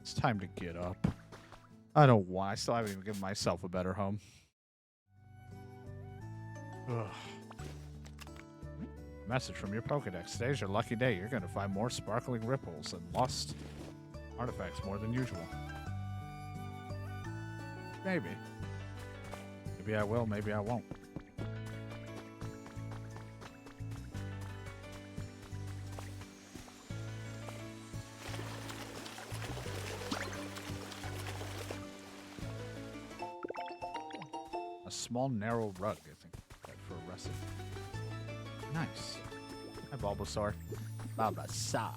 It's time to get up. I don't want. I still haven't even given myself a better home. Ugh. Message from your Pokedex. Today's your lucky day. You're going to find more sparkling ripples and lost artifacts more than usual. Maybe. Maybe I will, maybe I won't. A small, narrow rug, I think, for a recipe. Nice. Hi, Bulbasaur. Bulbasaur.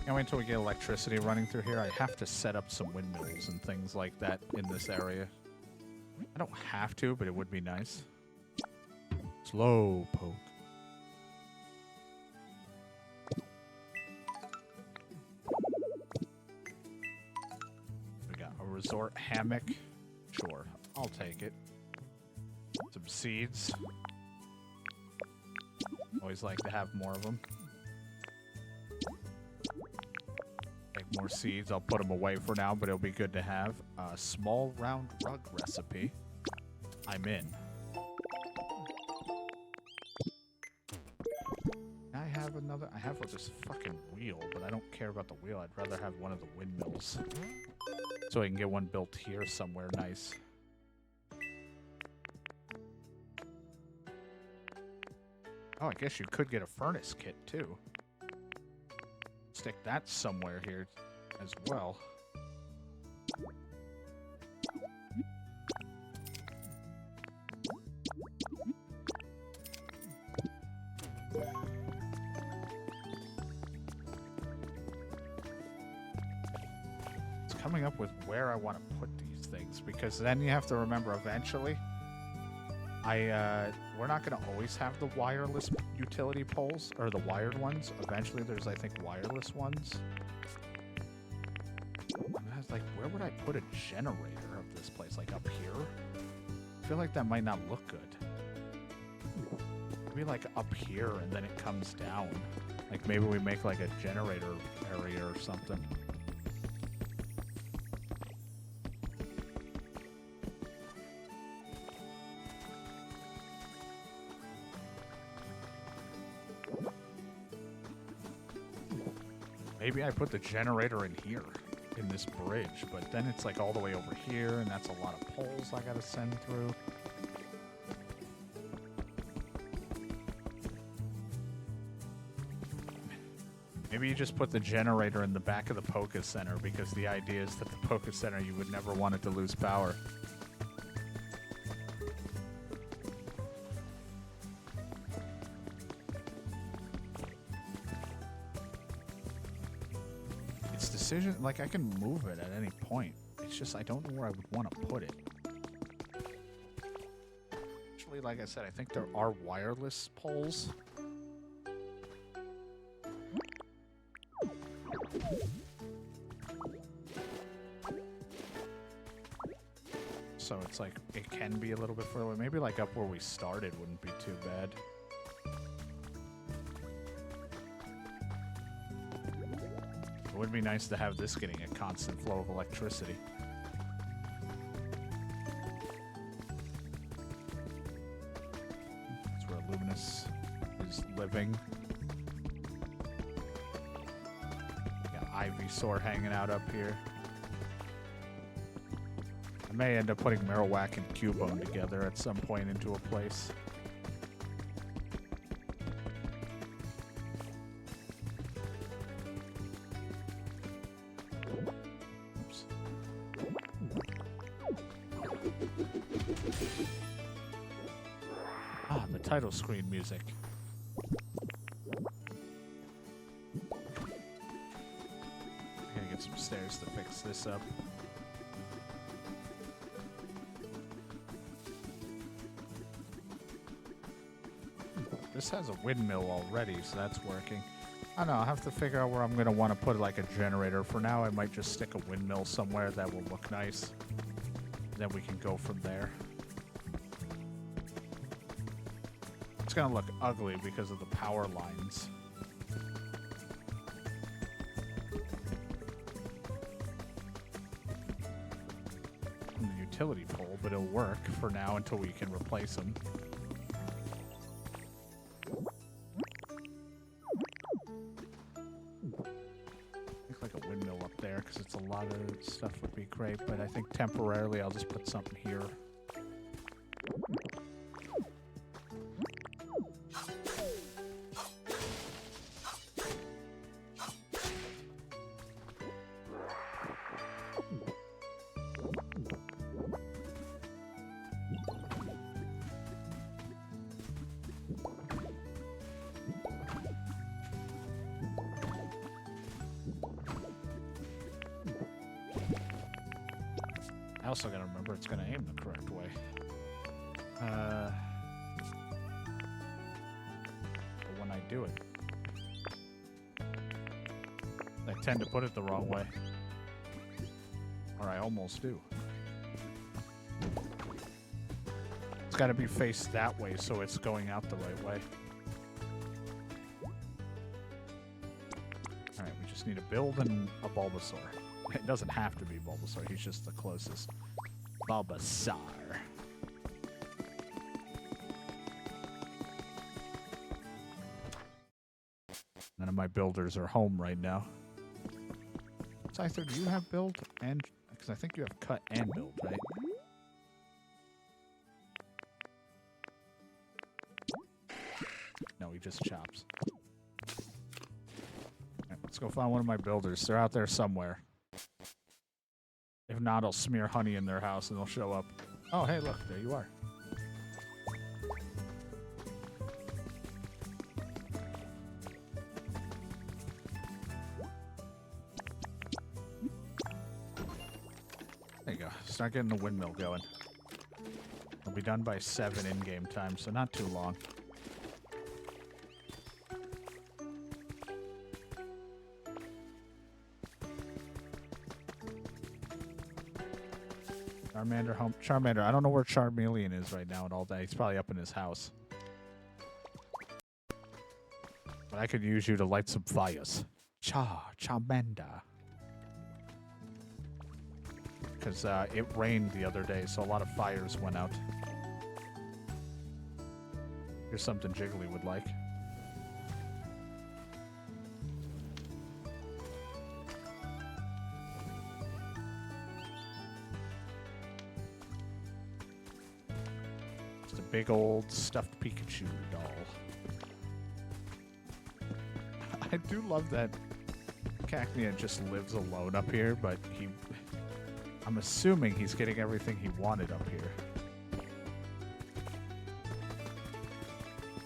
Can't wait until we get electricity running through here. I have to set up some windmills and things like that in this area. I don't have to, but it would be nice. Slow poke. We got a resort hammock. Sure, I'll take it. Some seeds. Always like to have more of them. Take more seeds. I'll put them away for now, but it'll be good to have. A small round rug recipe. I'm in. I have another. I have this fucking wheel, but I don't care about the wheel. I'd rather have one of the windmills. So I can get one built here somewhere nice. Oh, I guess you could get a furnace kit too. Stick that somewhere here as well. It's coming up with where I want to put these things, because then you have to remember eventually we're not going to always have the wireless utility poles, or the wired ones. Eventually there's, I think, wireless ones. I was like, where would I put a generator of this place? Like up here? I feel like that might not look good. Maybe like up here and then it comes down. Like maybe we make like a generator area or something. Maybe I put the generator in here, in this bridge, but then it's like all the way over here, and that's a lot of poles I gotta send through. Maybe you just put the generator in the back of the Poké Center, because the idea is that the Poké Center, you would never want it to lose power. Decision, like I can move it at any point. It's just I don't know where I would want to put it. Actually, like I said, I think there are wireless poles. So it's like it can be a little bit further away. Maybe like up where we started wouldn't be too bad. It would be nice to have this getting a constant flow of electricity. That's where Luminous is living. Got Ivysaur hanging out up here. I may end up putting Marowak and Cubone together at some point into a place. Title screen music. I gotta get some stairs to fix this up. This has a windmill already, so that's working. I don't know, I'll have to figure out where I'm gonna want to put like a generator. For now, I might just stick a windmill somewhere that will look nice. Then we can go from there. It's gonna look ugly because of the power lines. The utility pole, but it'll work for now until we can replace them. Like a windmill up there, because it's a lot of stuff would be great, but I think temporarily I'll just put something here. I also gotta remember it's gonna aim the correct way. But when I do it, I tend to put it the wrong way. Or I almost do. It's gotta be faced that way so it's going out the right way. Alright, we just need a build and a Bulbasaur. It doesn't have to be Bulbasaur, he's just the closest. Bulbasaur. None of my builders are home right now. Scyther, do you have build? And because I think you have cut and build, right? No, he just chops. Right, let's go find one of my builders. They're out there somewhere. If not, I'll smear honey in their house and they'll show up. Oh, hey, look, there you are. There you go. Start getting the windmill going. It'll be done by 7 in-game time, so not too long. Charmander home. Charmander, I don't know where Charmeleon is right now and all that. He's probably up in his house. But I could use you to light some fires. Charmander. Because it rained the other day, so a lot of fires went out. Here's something Jiggly would like. Big old stuffed Pikachu doll. I do love that Cacnea just lives alone up here, but I'm assuming he's getting everything he wanted up here.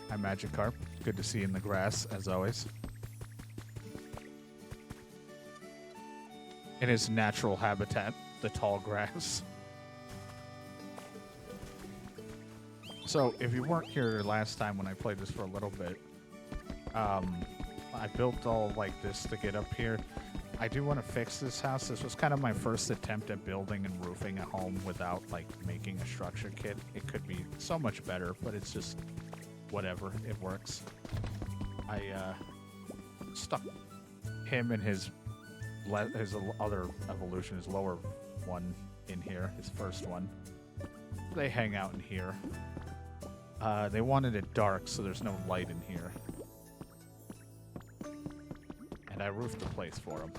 Hi, Magikarp. Good to see you in the grass, as always. In his natural habitat, the tall grass. So, if you weren't here last time when I played this for a little bit, I built all like this to get up here. I do want to fix this house. This was kind of my first attempt at building and roofing a home without like making a structure kit. It could be so much better, but it's just whatever. It works. I stuck him and his other evolution, his lower one in here, his first one. They hang out in here. They wanted it dark, so there's no light in here. And I roofed the place for them.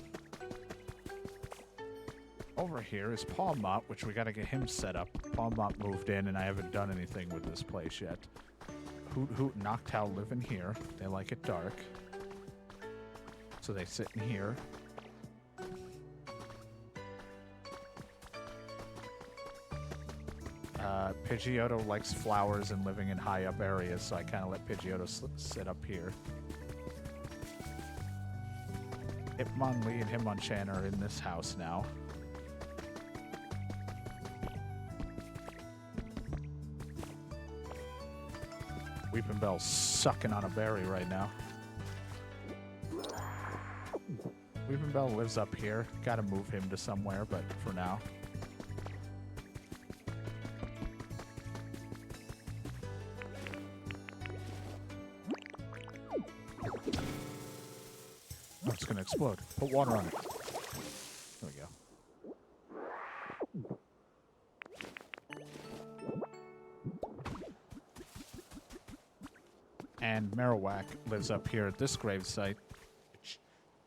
Over here is Palmot, which we gotta get him set up. Palmot moved in, and I haven't done anything with this place yet. Hoot Hoot and Noctowl live in here. They like it dark. So they sit in here. Pidgeotto likes flowers and living in high up areas, so I kind of let Pidgeotto sit up here. Hitmonlee and Hitmonchan are in this house now. Weepinbell's sucking on a berry right now. Weepinbell lives up here. Gotta move him to somewhere, but for now. it's gonna explode. Put water on it. There we go. And Marowak lives up here at this gravesite.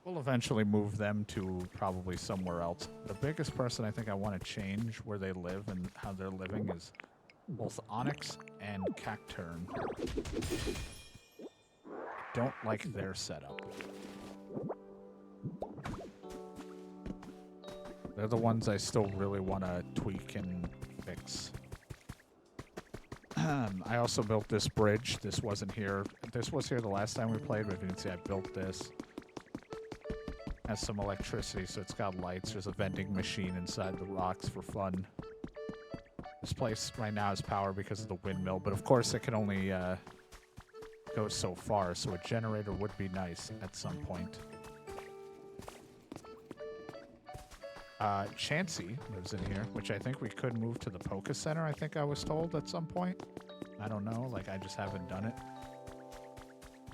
We'll eventually move them to probably somewhere else. The biggest person I think I want to change where they live and how they're living is both Onyx and Cacturn. I don't like their setup. They're the ones I still really want to tweak and fix. I also built this bridge. This wasn't here. This was here the last time we played, but if you can see, I built this. Has some electricity, so it's got lights. There's a vending machine inside the rocks for fun. This place right now is power because of the windmill, but of course it can only go so far, so a generator would be nice at some point. Chansey lives in here, which I think we could move to the Poke Center, I think I was told at some point. I don't know, like I just haven't done it.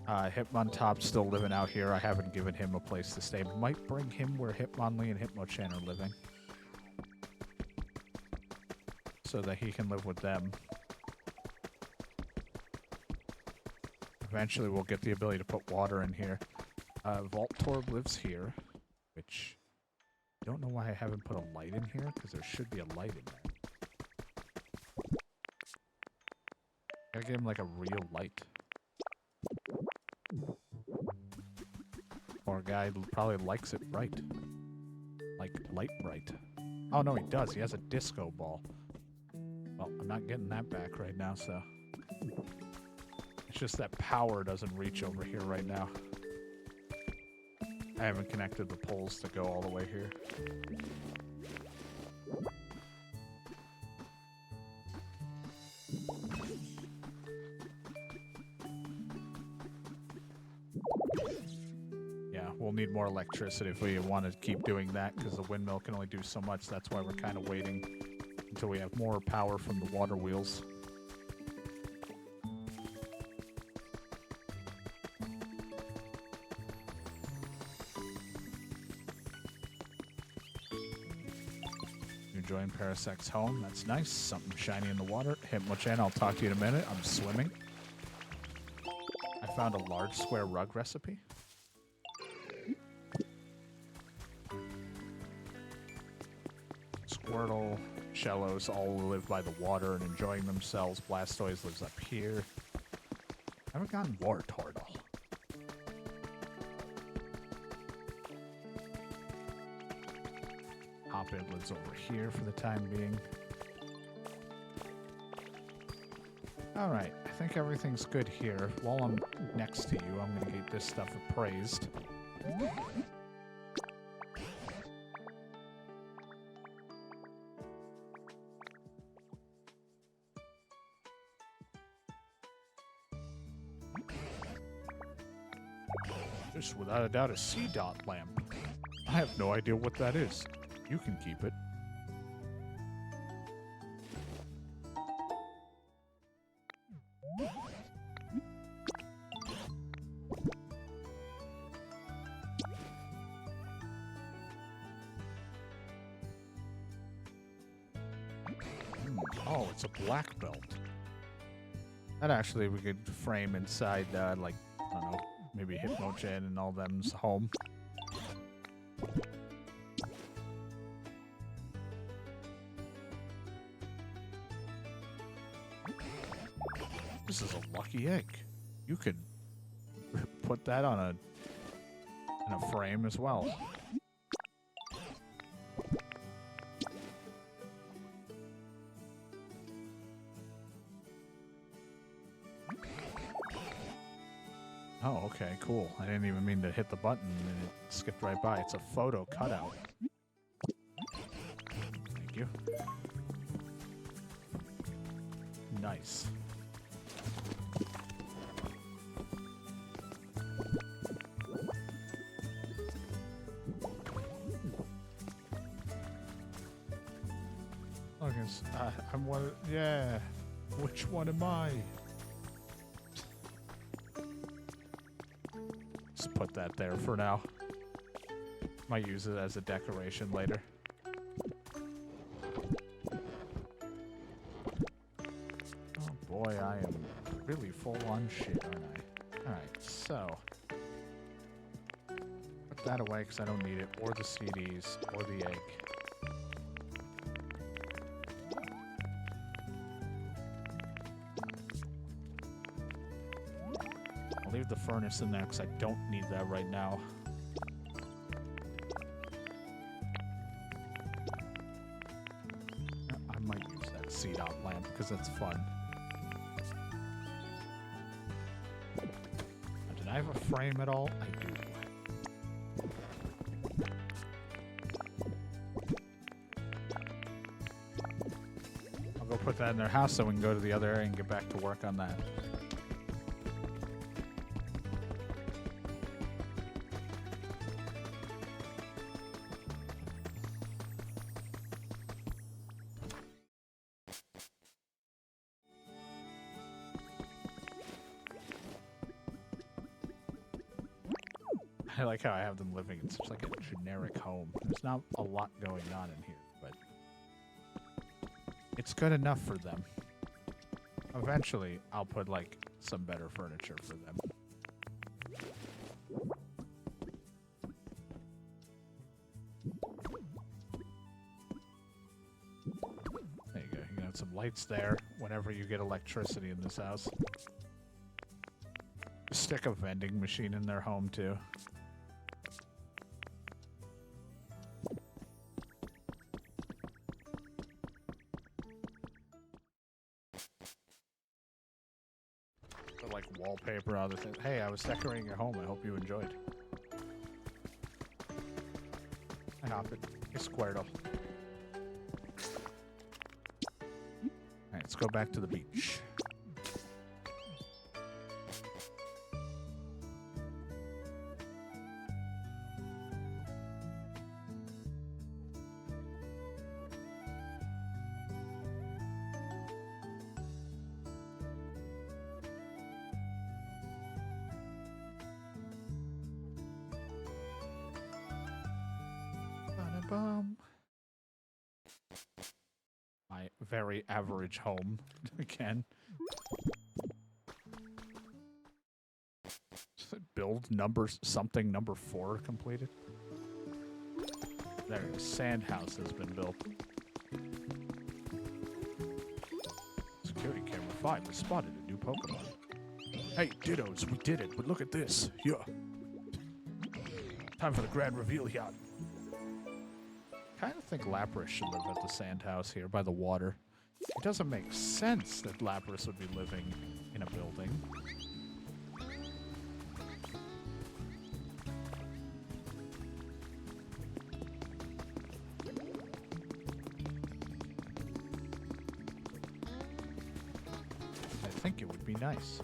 Hitmontop's still living out here. I haven't given him a place to stay. Might bring him where Hitmonlee and Hitmonchan are living. So that he can live with them. Eventually we'll get the ability to put water in here. Voltorb lives here, which I don't know why I haven't put a light in here, because there should be a light in there. Gotta give him like a real light. Poor guy probably likes it bright. Like light bright. Oh no, he does. He has a disco ball. Well, I'm not getting that back right now, so. It's just that power doesn't reach over here right now. I haven't connected the poles to go all the way here. Yeah, we'll need more electricity if we want to keep doing that, because the windmill can only do so much. That's why we're kind of waiting until we have more power from the water wheels. Enjoying Parasec's home. That's nice. Something shiny in the water. Hitmonchan, I'll talk to you in a minute. I'm swimming. I found a large square rug recipe. Squirtle, Shellos all live by the water and enjoying themselves. Blastoise lives up here. I haven't gotten Wartortle. Hoppin lives over here for the time being. Alright, I think everything's good here. While I'm next to you, I'm going to get this stuff appraised. This is without a doubt a C-dot lamp. I have no idea what that is. You can keep it. Oh, it's a black belt. That actually we could frame inside, like, I don't know, maybe Hitmonchan and all them's home. This is a lucky egg. You could put that on in a frame as well. Oh, okay, cool. I didn't even mean to hit the button and it skipped right by. It's a photo cutout. Thank you. Nice. I'm one. Yeah. Which one am I? Just put that there for now. Might use it as a decoration later. Oh boy, I am really full on shit, aren't I? Alright, so... put that away because I don't need it, or the CDs, or the egg. I'll leave the furnace in there because I don't need that right now. I might use that CDOT lamp because it's fun. Now, did I have a frame at all? I do. I'll go put that in their house so we can go to the other area and get back to work on that. I like how I have them living in such like a generic home. There's not a lot going on in here, but it's good enough for them. Eventually, I'll put like some better furniture for them. There you go. You can have some lights there whenever you get electricity in this house. Stick a vending machine in their home too. Like wallpaper, other things. Hey, I was decorating your home. I hope you enjoyed. I hopped it. Hey, Squirtle. Alright, let's go back to the beach. My very average home again. Build something number 4 completed. There, a sand house has been built. Security camera 5 has spotted a new Pokemon. Hey, Dittos, we did it, but look at this. Yeah. Time for the grand reveal here. I kind of think Lapras should live at the sand house here by the water. It doesn't make sense that Lapras would be living in a building. I think it would be nice.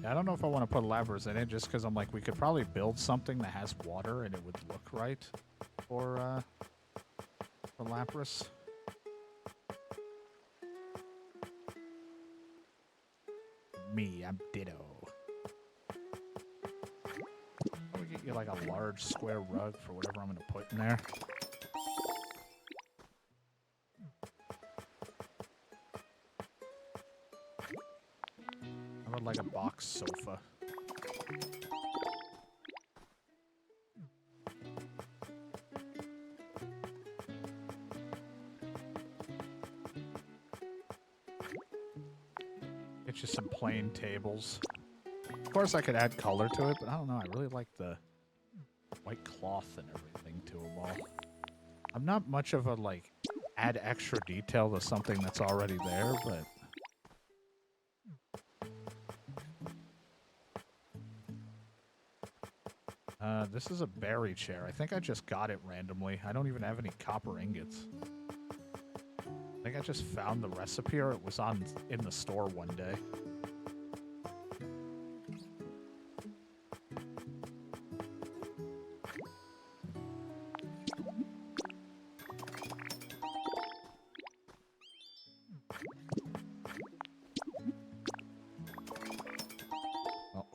I don't know if I want to put Lapras in it just because I'm like, we could probably build something that has water and it would look right for Lapras. Me, I'm Ditto. I'll get you like a large square rug for whatever I'm going to put in there. I would like a box sofa. Get you some plain tables. Of course I could add color to it, but I don't know. I really like the white cloth and everything to them all. I'm not much of a, like, add extra detail to something that's already there, but... this is a berry chair. I think I just got it randomly. I don't even have any copper ingots. I think I just found the recipe, or it was in the store one day.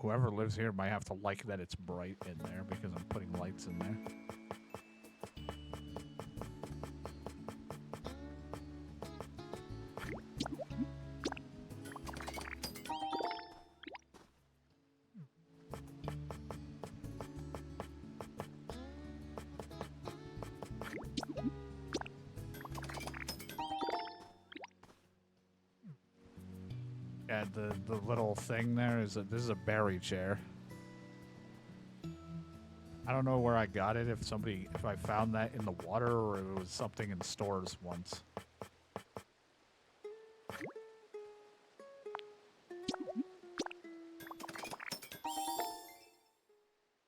whoever lives here might have to like that it's bright in there because I'm putting lights in there. Yeah, the little thing there is that this is a berry chair. I don't know where I got it, if I found that in the water or it was something in stores once.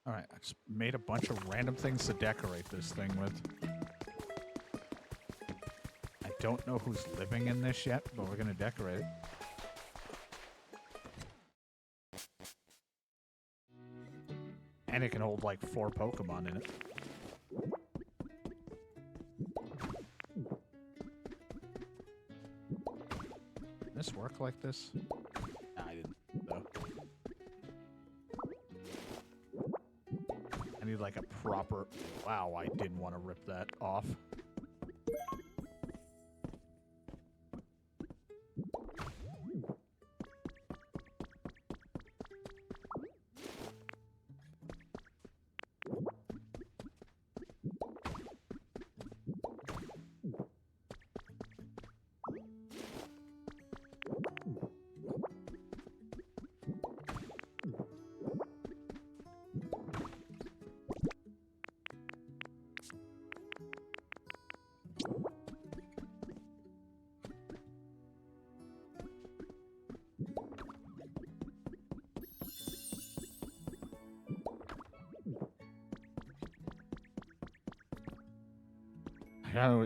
Alright, I just made a bunch of random things to decorate this thing with. I don't know who's living in this yet, but we're gonna decorate it. And it can hold like 4 Pokemon in it. Does this work like this? Nah, I didn't. No. I need like a proper... Wow, I didn't want to rip that off.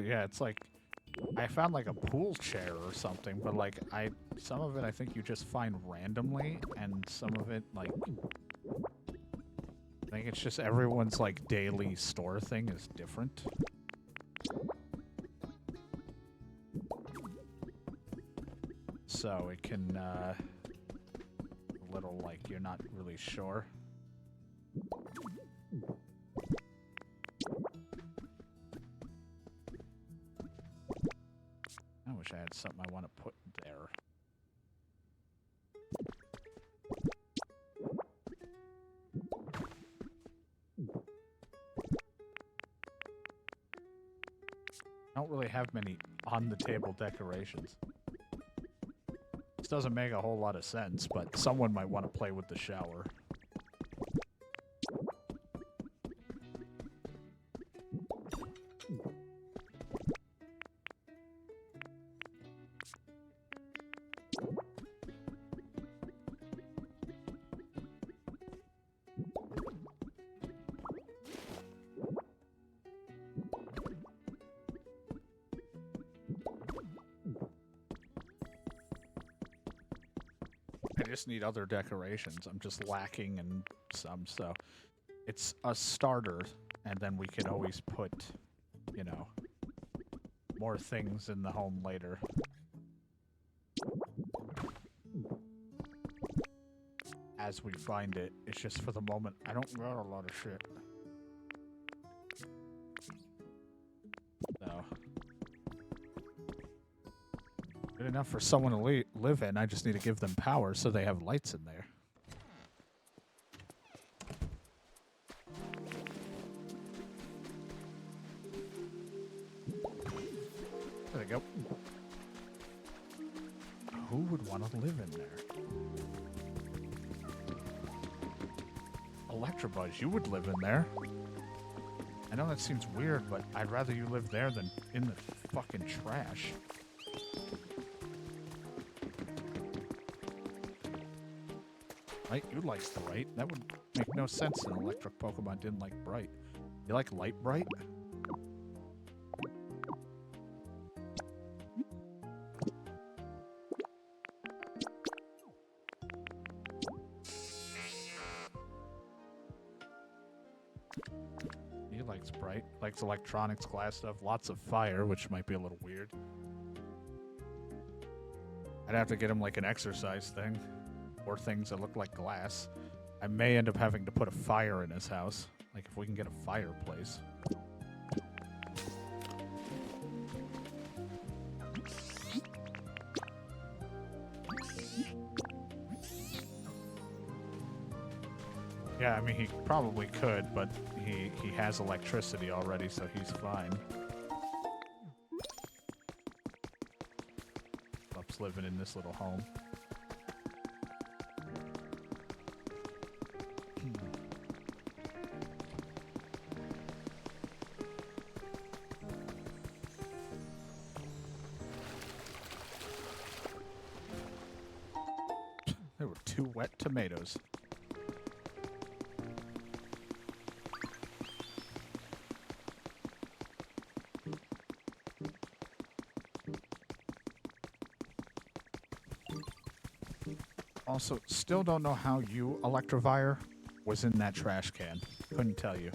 Yeah, it's like I found like a pool chair or something, but like some of it I think you just find randomly, and some of it like I think it's just everyone's like daily store thing is different. So it can a little like you're not really sure. I wish I had something I want to put there. I don't really have many on-the-table decorations. This doesn't make a whole lot of sense, but someone might want to play with the shower. I just need other decorations. I'm just lacking in some, so it's a starter, and then we could always put, you know, more things in the home later. As we find it, it's just for the moment, I don't got a lot of shit. So. Good enough for someone to live in. I just need to give them power so they have lights in there. There they go. Who would want to live in there? Electabuzz, you would live in there. I know that seems weird, but I'd rather you live there than in the fucking trash. Right? You like Bright. That would make no sense an electric Pokemon didn't like Bright. You like Light Bright? He likes Bright. Likes electronics, glass stuff, lots of fire, which might be a little weird. I'd have to get him like an exercise thing. Or things that look like glass. I may end up having to put a fire in his house. Like, if we can get a fireplace. Yeah, I mean, he probably could, but he has electricity already, so he's fine. Pup's living in this little home. There were 2 wet tomatoes. Also, still don't know how you, Electivire, was in that trash can. Couldn't tell you.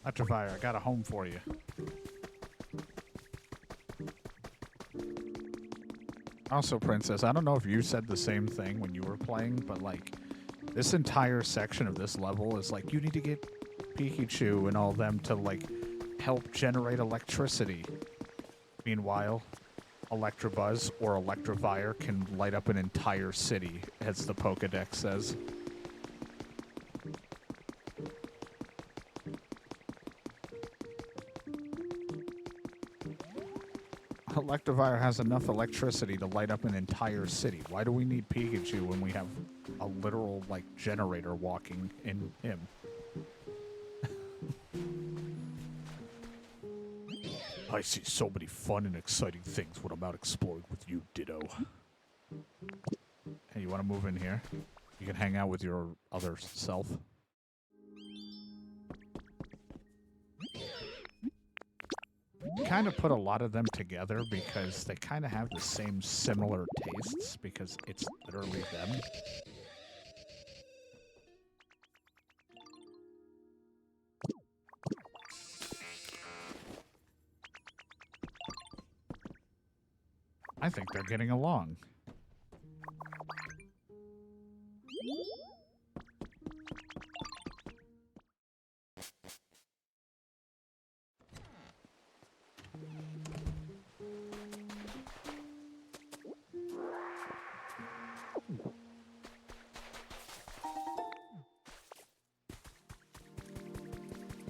Electivire, I got a home for you. Also, Princess, I don't know if you said the same thing when you were playing, but like, this entire section of this level is like, you need to get Pikachu and all them to like help generate electricity. Meanwhile, Electabuzz or Electivire can light up an entire city, as the Pokédex says. Electivire has enough electricity to light up an entire city. Why do we need Pikachu when we have a literal, like, generator walking in him? I see so many fun and exciting things when I'm out exploring with you, Ditto. Hey, you want to move in here? You can hang out with your other self. Kind of put a lot of them together because they kind of have the same similar tastes because it's literally them. I think they're getting along.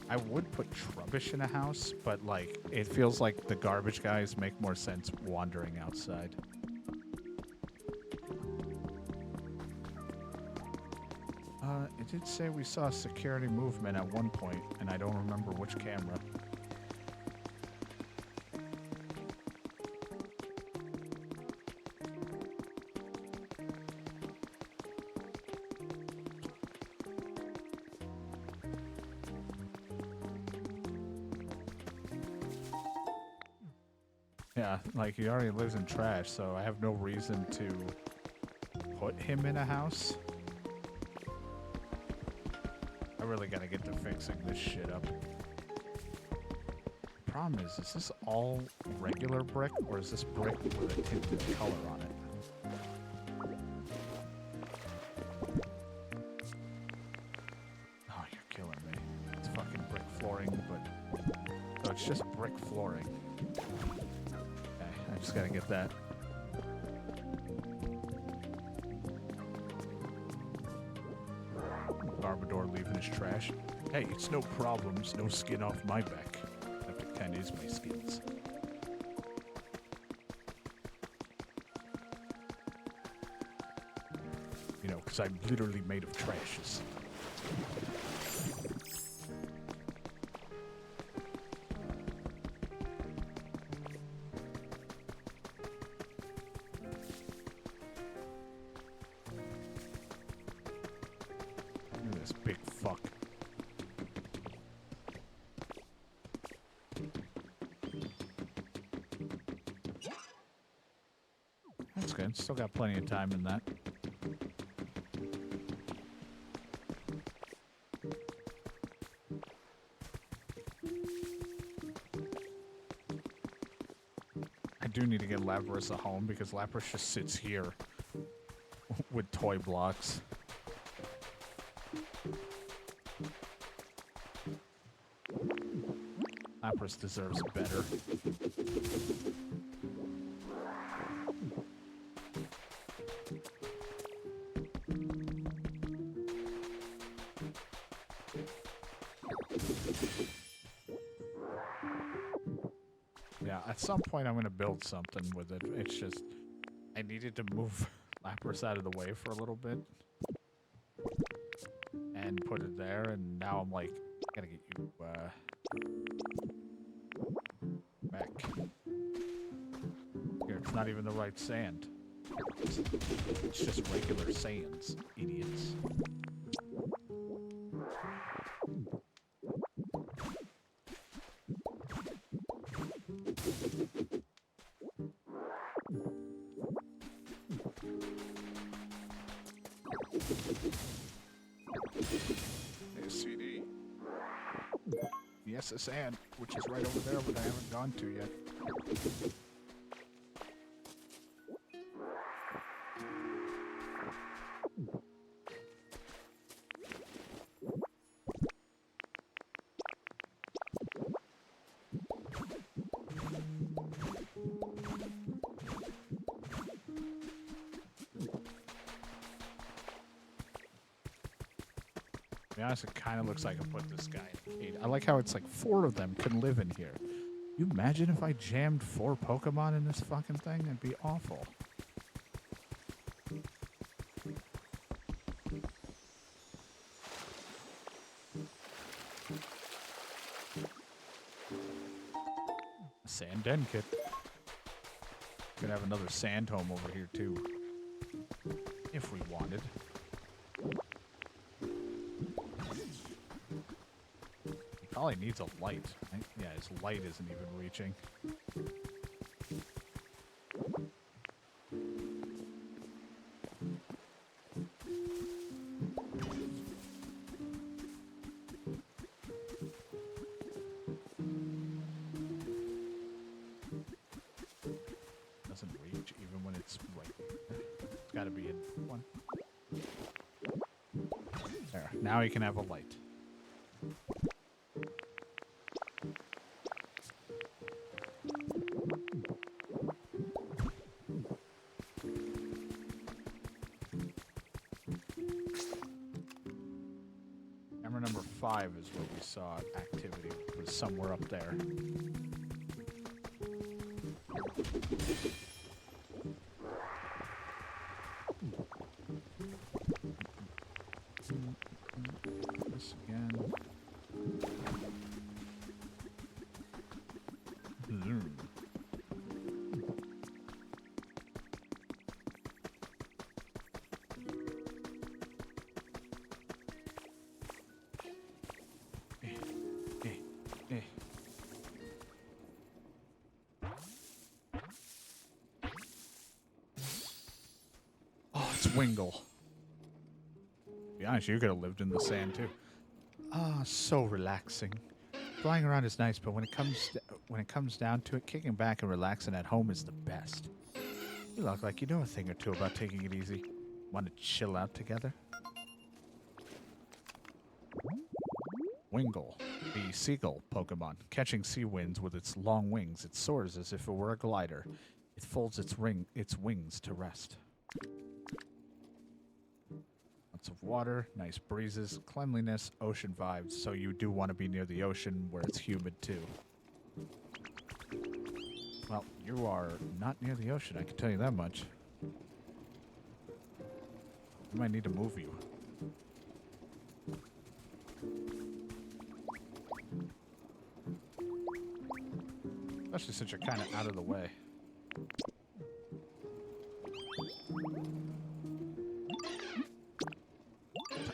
I would put Trubbish in a house, but, like, it feels like the garbage guys make more sense wandering outside. It did say we saw security movement at one point, and I don't remember which camera. Yeah, like, he already lives in trash, so I have no reason to put him in a house. I really gotta get to fixing this shit up. Problem is this all regular brick, or is this brick with a tinted color on it? Oh, you're killing me. It's fucking brick flooring, but... Oh, it's just brick flooring. I just gotta get that. Garbodor leaving his trash. Hey, it's no problems, no skin off my back. Except it kinda is my skins. You know, because I'm literally made of trashes. Big fuck. That's good. Still got plenty of time in that. do need to get Lapras a home because Lapras just sits here with toy blocks. Lapras deserves better. Yeah, at some point I'm going to build something with it. It's just, I needed to move Lapras out of the way for a little bit. And put it there, and now I'm like, I gotta get you, back. Here, it's not even the right sand. It's just regular sands, idiots. Hey, CD. The SS Ant, which is right over there, but I haven't gone to yet. To be honest, it kind of looks like I put this guy in a cage. I like how it's like 4 of them can live in here. You imagine if I jammed 4 Pokemon in this fucking thing? It'd be awful. A sand den kit. Could have another sand home over here too. If we wanted. Probably needs a light. Yeah, his light isn't even reaching. Doesn't reach even when it's right there. It's got to be in one. There. Now he can have a light. Camera number 5 is where we saw activity. It was somewhere up there. This again. Oh, it's Wingle. To be honest, you could have lived in the sand too. Ah, so relaxing. Flying around is nice, but when it comes down to it, kicking back and relaxing at home is the best. You look like you know a thing or two about taking it easy. Want to chill out together? Wingle, the seagull Pokemon. Catching sea winds with its long wings, it soars as if it were a glider. It folds its wings to rest. Lots of water, nice breezes, cleanliness, ocean vibes, so you do want to be near the ocean where it's humid too. Well, you are not near the ocean, I can tell you that much. I might need to move you. Especially since you're kind of out of the way.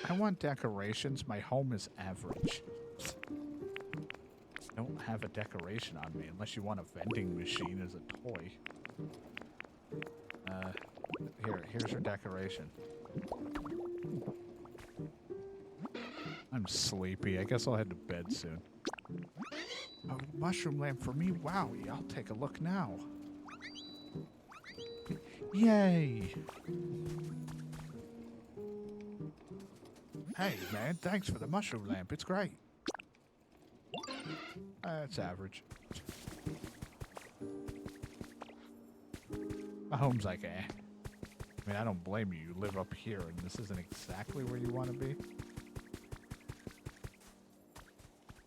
I want decorations. My home is average. I don't have a decoration on me unless you want a vending machine as a toy. Here's your decoration. I'm sleepy. I guess I'll head to bed soon. A mushroom lamp for me? Wow, I'll take a look now. Yay! Hey, man, thanks for the mushroom lamp. It's great. It's average. My home's like, eh. I mean, I don't blame you. You live up here, and this isn't exactly where you want to be.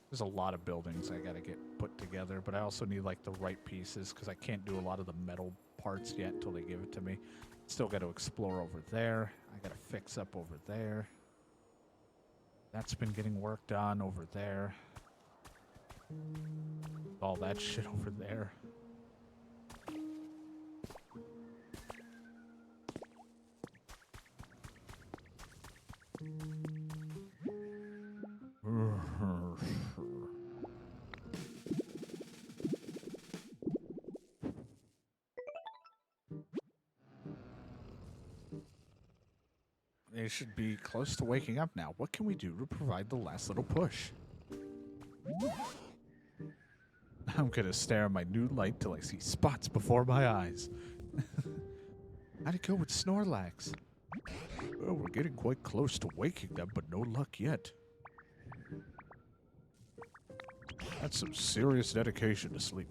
There's a lot of buildings I gotta get put together, but I also need, like, the right pieces, because I can't do a lot of the metal parts yet until they give it to me. Still got to explore over there. I gotta fix up over there. That's been getting worked on over there. All that shit over there. They should be close to waking up now. What can we do to provide the last little push? I'm gonna stare at my new light till I see spots before my eyes. How'd it go with Snorlax? Well, we're getting quite close to waking them, but no luck yet. That's some serious dedication to sleep.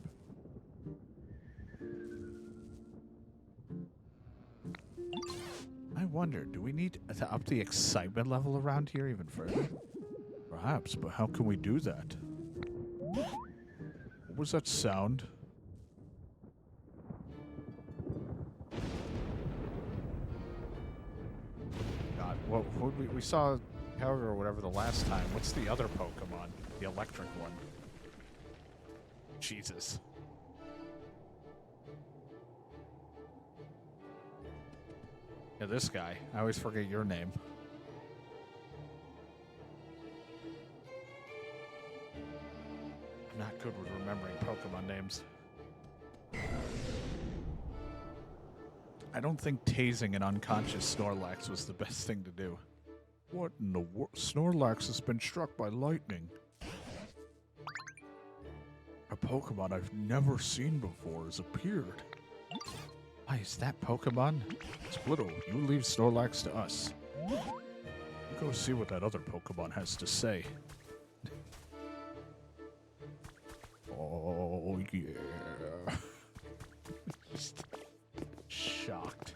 I wonder, do we need to up the excitement level around here even further? Perhaps, but how can we do that? What was that sound? God, what we saw Helga or whatever the last time. What's the other Pokemon? The electric one. Jesus. Yeah, this guy. I always forget your name. I'm not good with remembering Pokemon names. I don't think tasing an unconscious Snorlax was the best thing to do. What in the world? Snorlax has been struck by lightning. A Pokemon I've never seen before has appeared. Why, is that Pokemon? Splitto, you leave Snorlax to us. Go see what that other Pokemon has to say. Oh, yeah. Just shocked.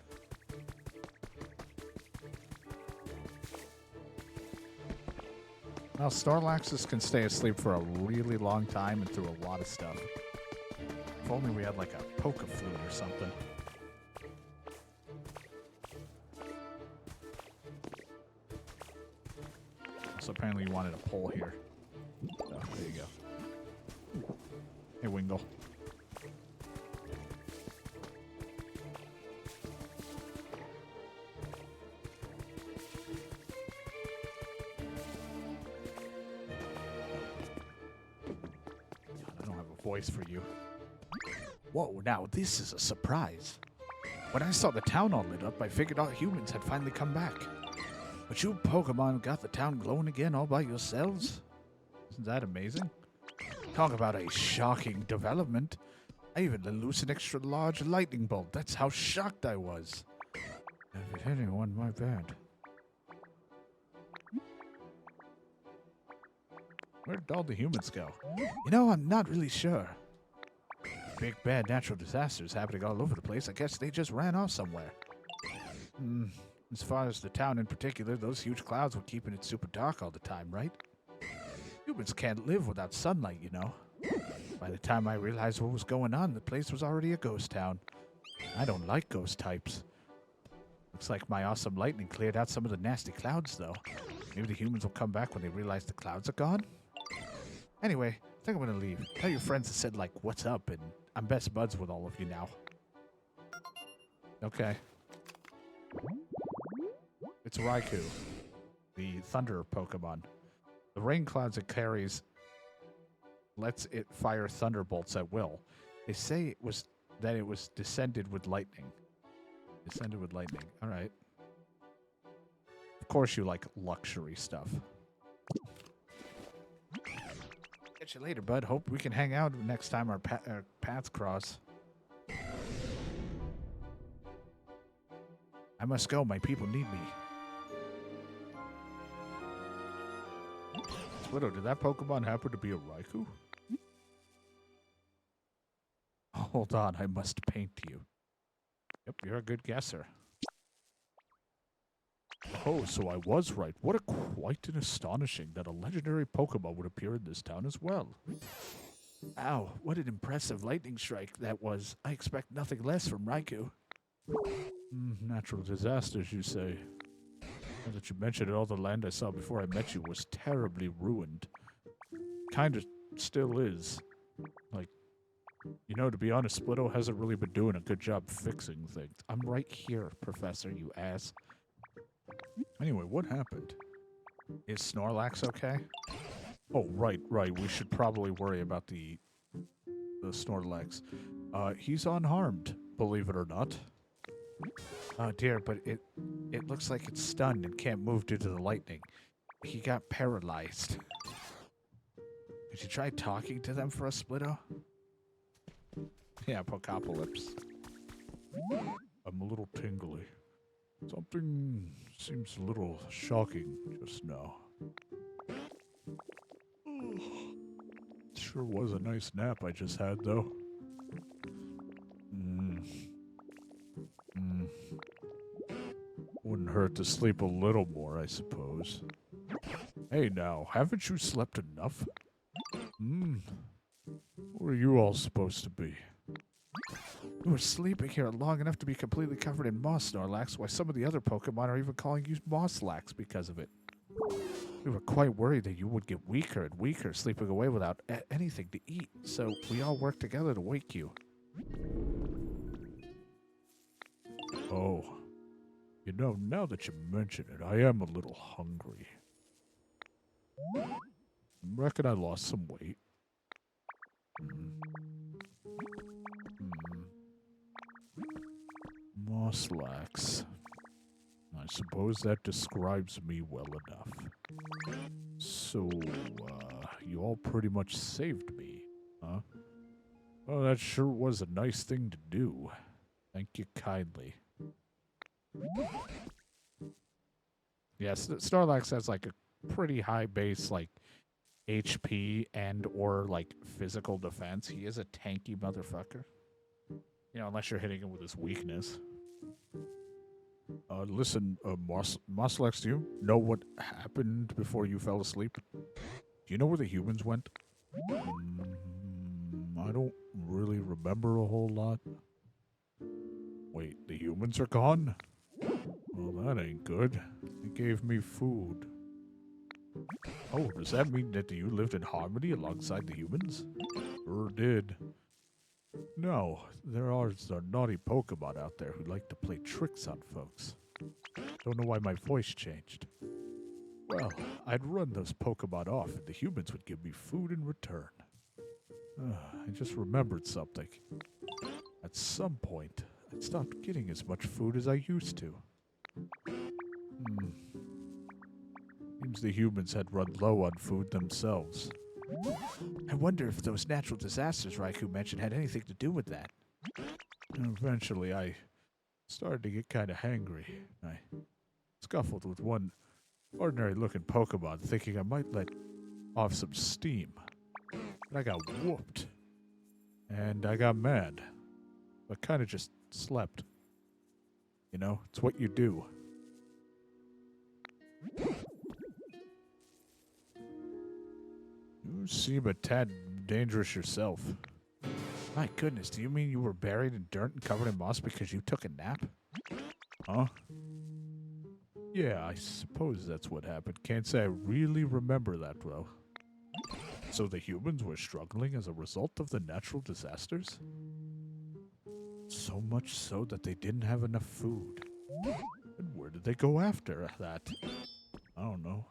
Well, Snorlaxes can stay asleep for a really long time and through a lot of stuff. If only we had like a Poke Flute or something. So apparently you wanted a pole here. Oh, there you go. Hey, Wingle. God, I don't have a voice for you. Whoa, now this is a surprise. When I saw the town all lit up, I figured all humans had finally come back. But you Pokemon got the town glowing again all by yourselves? Isn't that amazing? Talk about a shocking development. I even let loose an extra large lightning bolt. That's how shocked I was. If it hit anyone, my bad. Where did all the humans go? You know, I'm not really sure. Big bad natural disasters happening all over the place. I guess they just ran off somewhere. As far as the town in particular, those huge clouds were keeping it super dark all the time, right? Humans can't live without sunlight, you know. By the time I realized what was going on, the place was already a ghost town. I don't like ghost types. Looks like my awesome lightning cleared out some of the nasty clouds, though. Maybe the humans will come back when they realize the clouds are gone? Anyway, I think I'm gonna leave. Tell your friends I said, like, what's up, and I'm best buds with all of you now. Okay. It's Raikou, the thunder Pokemon. The rain clouds it carries lets it fire thunderbolts at will. They say it was descended with lightning. Descended with lightning. All right. Of course you like luxury stuff. Catch you later, bud. Hope we can hang out next time our paths cross. must go. My people need me. Splitto, did that Pokemon happen to be a Raikou? Hold on, I must paint you. Yep, you're a good guesser. Oh, so I was right. What a quite an astonishing that a legendary Pokemon would appear in this town as well. Ow, what an impressive lightning strike that was. I expect nothing less from Raikou. Natural disasters, you say? Now that you mention it, all the land I saw before I met you was terribly ruined. Kinda still is. Like, you know, to be honest, Splitto hasn't really been doing a good job fixing things. I'm right here, Professor, you ass. Anyway, what happened? Is Snorlax okay? Oh, right. We should probably worry about the Snorlax. He's unharmed, believe it or not. Oh dear, but it looks like it's stunned and can't move due to the lightning. He got paralyzed. Did you try talking to them for a Splitto? Yeah, Pocopolypse. I'm a little tingly. Something seems a little shocking just now. Sure was a nice nap I just had, though. Wouldn't hurt to sleep a little more, I suppose. Hey now, haven't you slept enough? Where are you all supposed to be? We were sleeping here long enough to be completely covered in moss, Snorlax, why some of the other Pokemon are even calling you Mosslax because of it. We were quite worried that you would get weaker and weaker, sleeping away without anything to eat, so we all worked together to wake you. Oh. You know, now that you mention it, I am a little hungry. I reckon I lost some weight. Mosslax. I suppose that describes me well enough. So, you all pretty much saved me, huh? Well, that sure was a nice thing to do. Thank you kindly. Yes, Snorlax has like a pretty high base, like, HP and or like physical defense. He is a tanky motherfucker. You know, unless you're hitting him with his weakness. Listen, Mosslax, do you know what happened before you fell asleep? Do you know where the humans went? I don't really remember a whole lot. Wait, the humans are gone? Well, that ain't good. They gave me food. Oh, does that mean that you lived in harmony alongside the humans? Sure did. No, there are some naughty Pokemon out there who like to play tricks on folks. Don't know why my voice changed. Well, I'd run those Pokemon off and the humans would give me food in return. I just remembered something. At some point, I'd stopped getting as much food as I used to. Seems the humans had run low on food themselves. I wonder if those natural disasters Raikou mentioned had anything to do with that. Eventually, I started to get kind of hangry. I scuffled with one ordinary-looking Pokemon, thinking I might let off some steam. But I got whooped. And I got mad. I kind of just slept. You know, it's what you do. You seem a tad dangerous yourself. My goodness, do you mean you were buried in dirt and covered in moss because you took a nap? Huh? Yeah, I suppose that's what happened. Can't say I really remember that well. So the humans were struggling as a result of the natural disasters? So much so that they didn't have enough food. And where did they go after that? I don't know.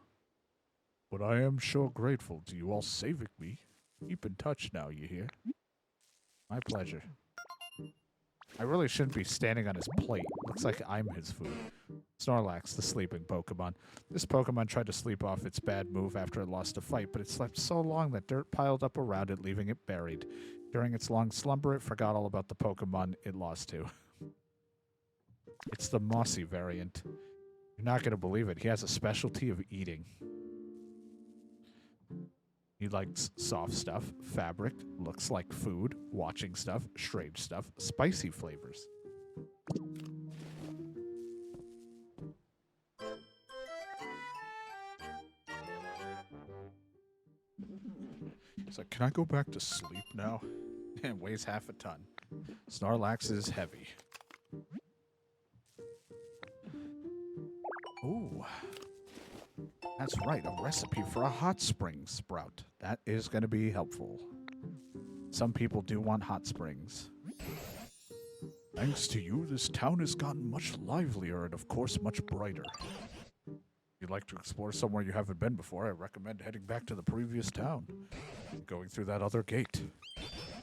But I am sure grateful to you all saving me. Keep in touch now, you hear? My pleasure. I really shouldn't be standing on his plate. Looks like I'm his food. Snorlax, the sleeping Pokemon. This Pokemon tried to sleep off its bad move after it lost a fight, but it slept so long that dirt piled up around it, leaving it buried. During its long slumber, it forgot all about the Pokemon it lost to. It's the mossy variant. You're not going to believe it. He has a specialty of eating. He likes soft stuff, fabric, looks like food, watching stuff, strange stuff, spicy flavors. He's like, can I go back to sleep now? And weighs half a ton. Snorlax is heavy. Ooh. That's right, a recipe for a hot spring sprout. That is going to be helpful. Some people do want hot springs. Thanks to you, this town has gotten much livelier and, of course, much brighter. If you'd like to explore somewhere you haven't been before, I recommend heading back to the previous town. Going through that other gate.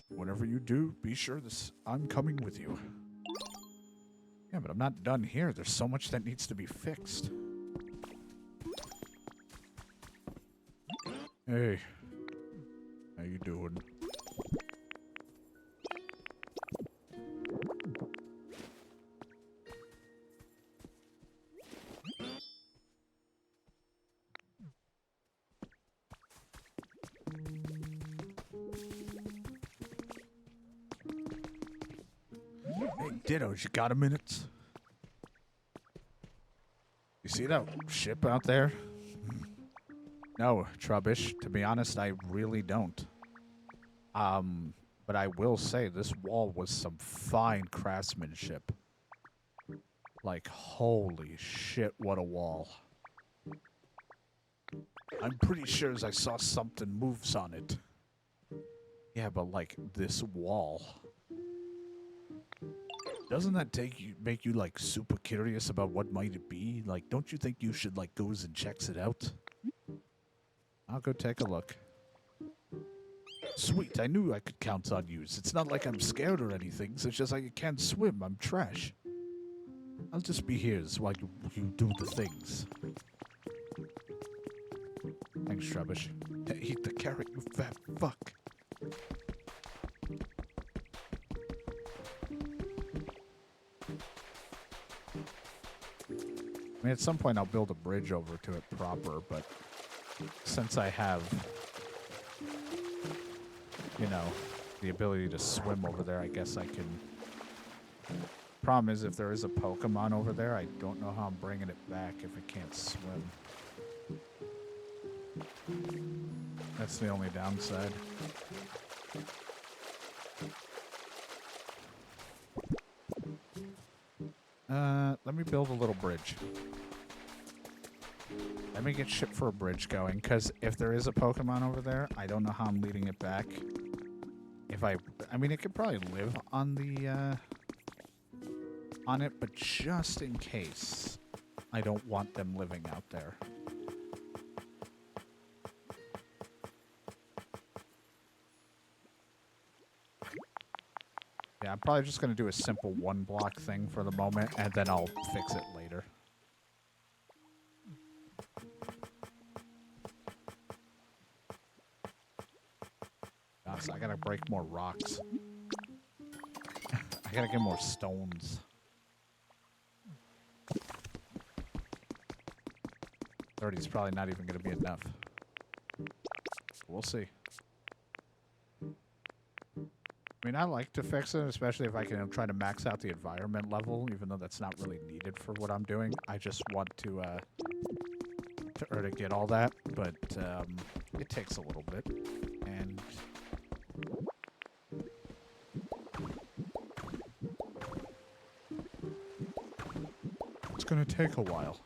Whenever you do, be sure I'm coming with you. Yeah, but I'm not done here. There's so much that needs to be fixed. Hey, how you doing? Hey, Dittos, you got a minute? You see that ship out there? No, Trubbish. To be honest, I really don't. But I will say this wall was some fine craftsmanship. Like, holy shit, what a wall. I'm pretty sure as I saw something moves on it. Yeah, but like, this wall. Doesn't that make you like super curious about what might it be? Like, don't you think you should like goes and checks it out? I'll go take a look. Sweet, I knew I could count on you. It's not like I'm scared or anything, so it's just like I can't swim. I'm trash. I'll just be here while you do the things. Thanks, Trubbish. Eat the carrot, you fat fuck. I mean, at some point I'll build a bridge over to it proper, but since I have, you know, the ability to swim over there, I guess I can. Problem is, if there is a Pokemon over there, I don't know how I'm bringing it back if it can't swim. That's the only downside. Let me build a little bridge. Let me get shit for a bridge going, because if there is a Pokemon over there, I don't know how I'm leading it back. If I mean, it could probably live on the, on it, but just in case, I don't want them living out there. Yeah, I'm probably just going to do a simple one block thing for the moment, and then I'll fix it later. I gotta break more rocks. I gotta get more stones. 30 is probably not even gonna be enough. We'll see. I mean, I like to fix it, especially if I can try to max out the environment level, even though that's not really needed for what I'm doing. I just want to get all that, but it takes a little bit, and it's gonna take a while.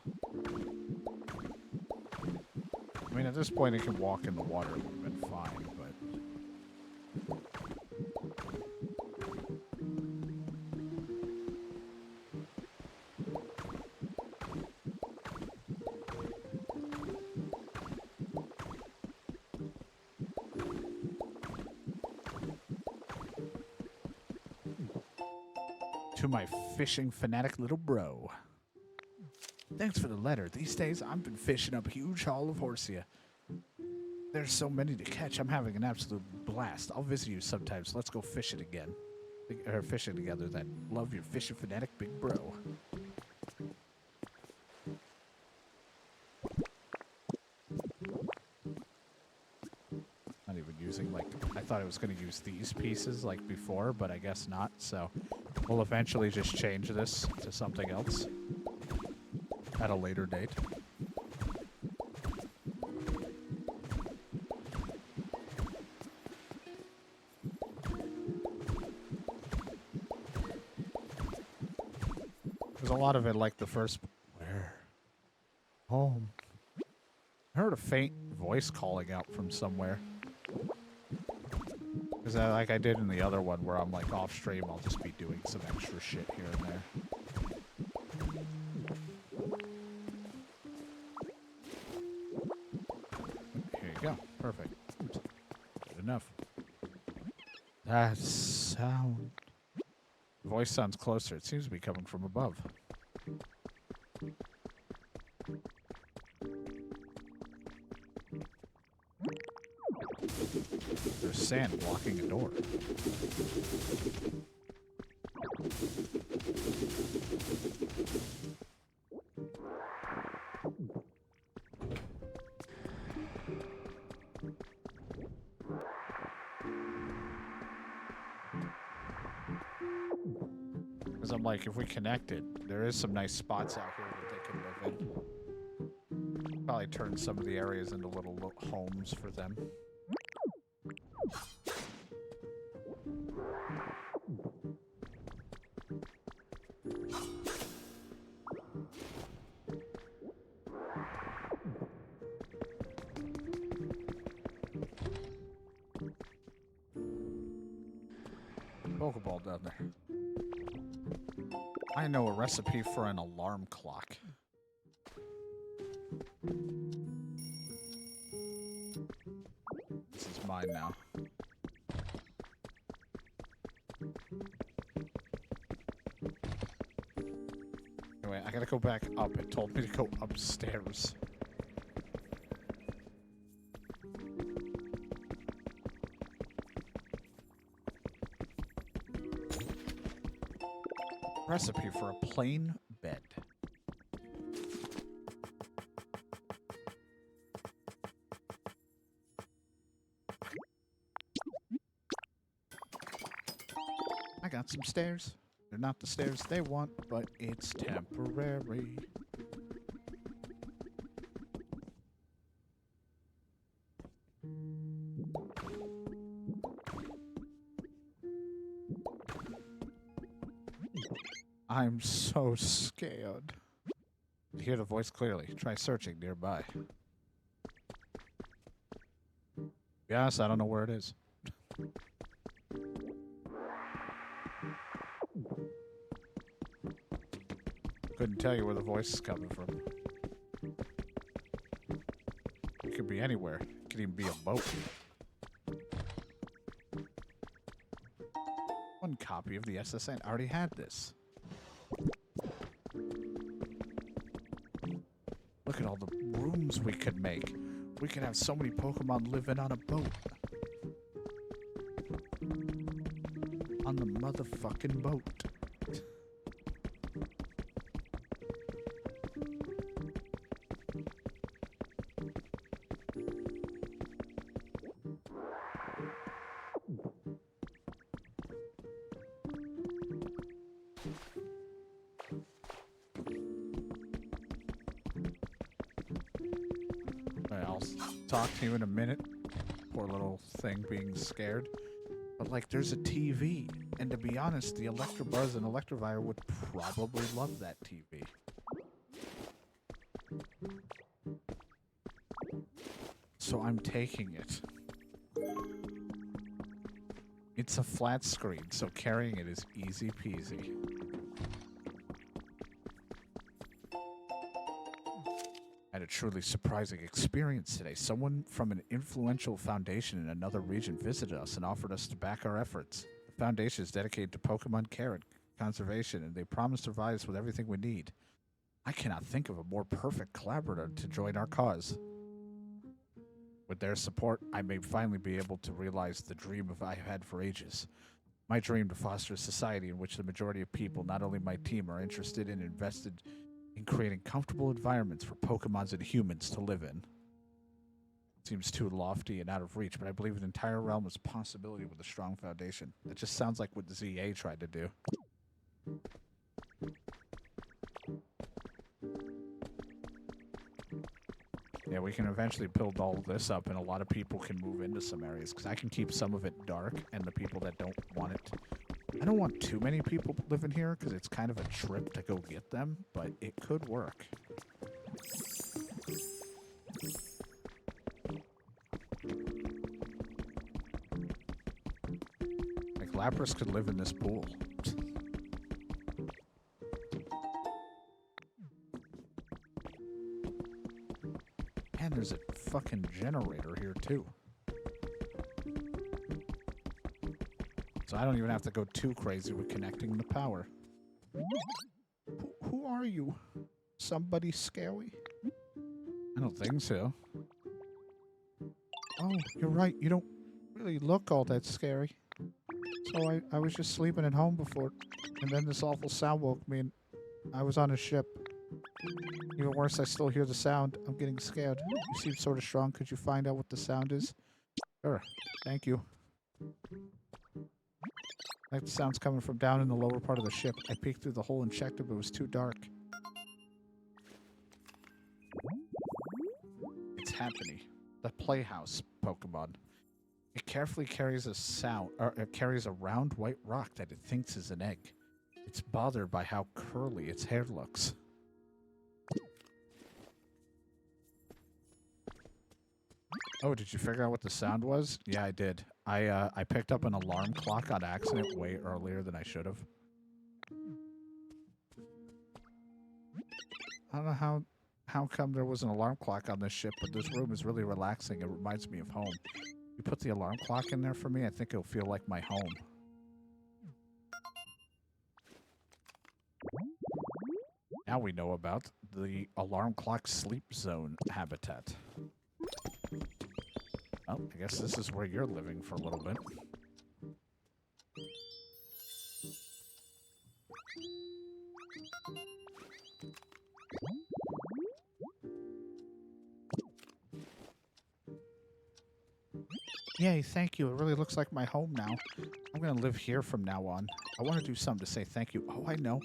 I mean, at this point, it can walk in the water. It would have been fine, but to my fishing fanatic little bro. Thanks for the letter. These days, I've been fishing up a huge haul of Horsia. There's so many to catch. I'm having an absolute blast. I'll visit you sometimes. Let's go fishing again. Or fishing together then. Love your fishing fanatic big bro. using, like, I thought it was going to use these pieces like before, but I guess not. So we'll eventually just change this to something else at a later date. There's a lot of it like the first... Where? Home. I heard a faint voice calling out from somewhere. Because like I did in the other one where I'm like off stream, I'll just be doing some extra shit here and there. Here you go. Perfect. Good enough. That sound. The voice sounds closer. It seems to be coming from above. There's sand blocking a door. Because I'm like, if we connected, there is some nice spots out here that they can live in. Probably turn some of the areas into little homes for them. Pokeball down there. I know a recipe for an alarm clock. This is mine now. Anyway, I gotta go back up. It told me to go upstairs. Recipe for a plain bed. I got some stairs. They're not the stairs they want, but it's temporary. I'm so scared. You hear the voice clearly. Try searching nearby. To be honest, I don't know where it is. Couldn't tell you where the voice is coming from. It could be anywhere. It could even be a boat. One copy of the SSN. I already had this. Look at all the rooms we could make. We could have so many Pokemon living on a boat. On the motherfucking boat. Talk to you in a minute. Poor little thing being scared. But like, there's a TV. And to be honest, the Electabuzz and Electivire would probably love that TV. So I'm taking it. It's a flat screen, so carrying it is easy peasy. Had a truly surprising experience today. Someone from an influential foundation in another region visited us and offered us to back our efforts. The foundation is dedicated to Pokemon care and conservation, and they promise to provide us with everything we need. I cannot think of a more perfect collaborator to join our cause. With their support, I may finally be able to realize the dream I've had for ages. My dream to foster a society in which the majority of people, not only my team, are interested and invested in creating comfortable environments for Pokemons and humans to live in. Seems too lofty and out of reach, but I believe an entire realm is possibility with a strong foundation. That just sounds like what the ZA tried to do. Yeah, we can eventually build all of this up, and a lot of people can move into some areas, because I can keep some of it dark, and the people that don't want it... I don't want too many people living here, because it's kind of a trip to go get them, but it could work. Like, Lapras could live in this pool. And there's a fucking generator here, too. So I don't even have to go too crazy with connecting the power. Who are you? Somebody scary? I don't think so. Oh, you're right. You don't really look all that scary. So I was just sleeping at home before, and then this awful sound woke me, and I was on a ship. Even worse, I still hear the sound. I'm getting scared. You seem sort of strong. Could you find out what the sound is? Sure. Thank you. Like the sound's coming from down in the lower part of the ship. I peeked through the hole and checked it, but it was too dark. It's happening. The Playhouse Pokemon. It carefully carries it carries a round white rock that it thinks is an egg. It's bothered by how curly its hair looks. Oh, did you figure out what the sound was? Yeah, I did. I picked up an alarm clock on accident way earlier than I should have. I don't know how come there was an alarm clock on this ship, but this room is really relaxing. It reminds me of home. You put the alarm clock in there for me, I think it'll feel like my home. Now we know about the alarm clock sleep zone habitat. Well, I guess this is where you're living for a little bit. Yay, thank you. It really looks like my home now. I'm going to live here from now on. I want to do something to say thank you. Oh, I know.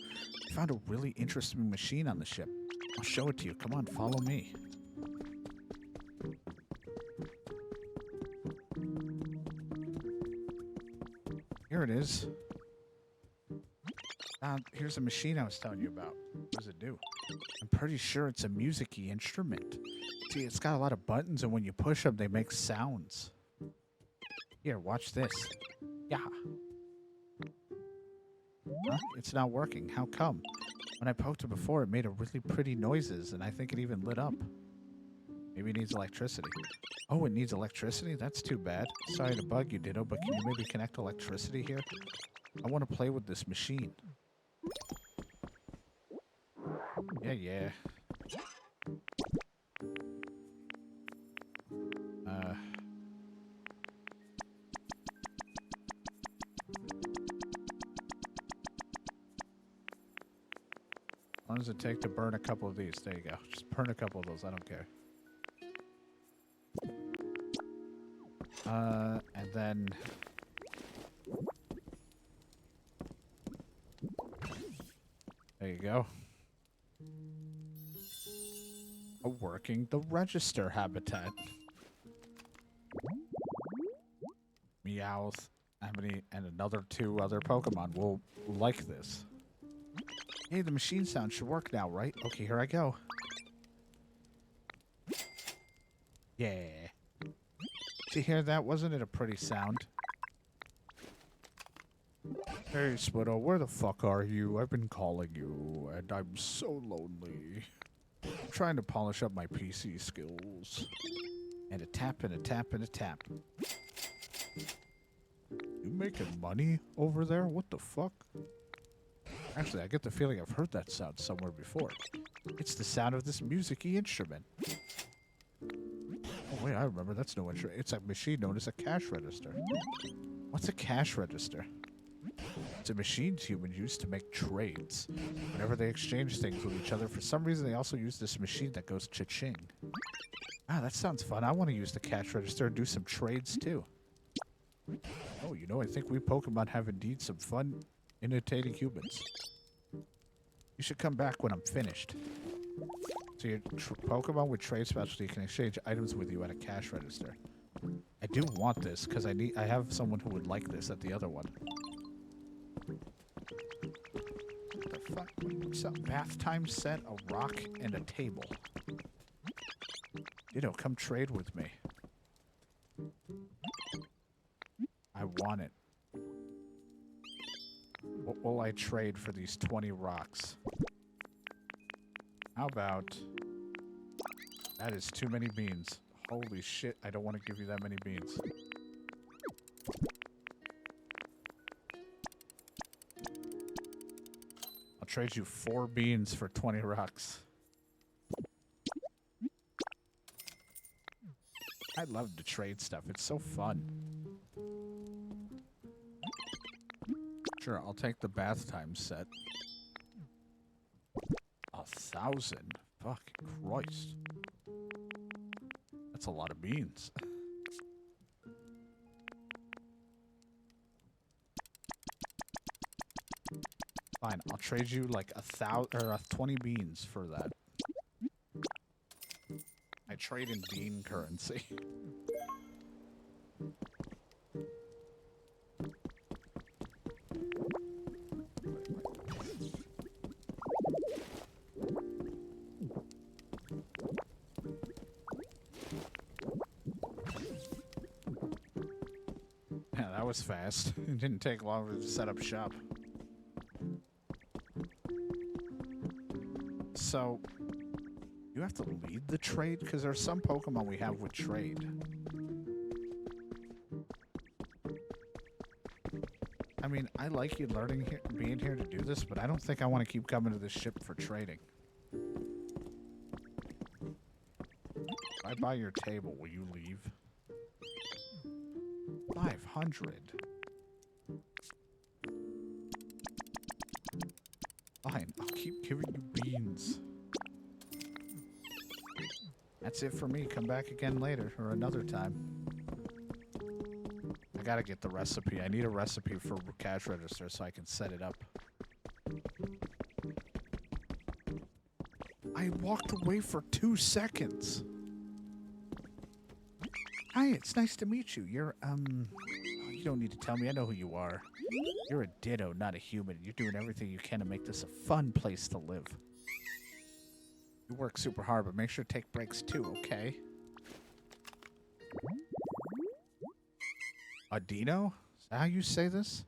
I found a really interesting machine on the ship. I'll show it to you. Come on, follow me. Here it is. Here's a machine I was telling you about. What does it do? I'm pretty sure it's a music-y instrument. See, it's got a lot of buttons, and when you push them, they make sounds. Here, watch this. Yeah. Huh? It's not working. How come? When I poked it before, it made a really pretty noises, and I think it even lit up. Maybe it needs electricity. Oh, it needs electricity? That's too bad. Sorry to bug you, Ditto, but can you maybe connect electricity here? I want to play with this machine. Yeah. How long does it take to burn a couple of these? There you go. Just burn a couple of those. I don't care. And then... There you go. Working the register habitat. Meowth, Amity, and another 2 other Pokemon will like this. Hey, the machine sound should work now, right? Okay, here I go. Yeah. Did you hear that? Wasn't it a pretty sound? Hey, Spudo, where the fuck are you? I've been calling you, and I'm so lonely. I'm trying to polish up my PC skills. And a tap, and a tap, and a tap. You making money over there? What the fuck? Actually, I get the feeling I've heard that sound somewhere before. It's the sound of this music-y instrument. Oh, wait, I remember. That's no instrument. It's a machine known as a cash register. What's a cash register? It's a machine humans use to make trades. Whenever they exchange things with each other, for some reason they also use this machine that goes cha-ching. Ah, that sounds fun. I want to use the cash register and do some trades too. Oh, you know, I think we Pokemon have indeed some fun imitating humans. You should come back when I'm finished. So your Pokemon with trade specialty can exchange items with you at a cash register. I do want this because I have someone who would like this at the other one. What the fuck? What's up? Bath time set, a rock, and a table. Ditto, come trade with me. I want it. What will I trade for these 20 rocks? How about... That is too many beans. Holy shit, I don't want to give you that many beans. I'll trade you 4 beans for 20 rocks. I love to trade stuff. It's so fun. Sure, I'll take the bath time set. 1,000? Fucking Christ. That's a lot of beans. Fine, I'll trade you like 20 beans for that. I trade in bean currency. Yeah, that was fast. It didn't take long to set up shop. So, you have to lead the trade? Because there's some Pokemon we have with trade. I mean, I like you being here to do this, but I don't think I want to keep coming to this ship for trading. If I buy your table, will you leave? 500. Fine, I'll keep giving you beans. That's it for me. Come back again later or another time. I gotta get the recipe. I need a recipe for cash register so I can set it up. I walked away for 2 seconds. Hi, it's nice to meet you. You're, oh, you don't need to tell me. I know who you are. You're a Ditto, not a human. You're doing everything you can to make this a fun place to live. You work super hard, but make sure to take breaks too, okay? A Dino? Is that how you say this?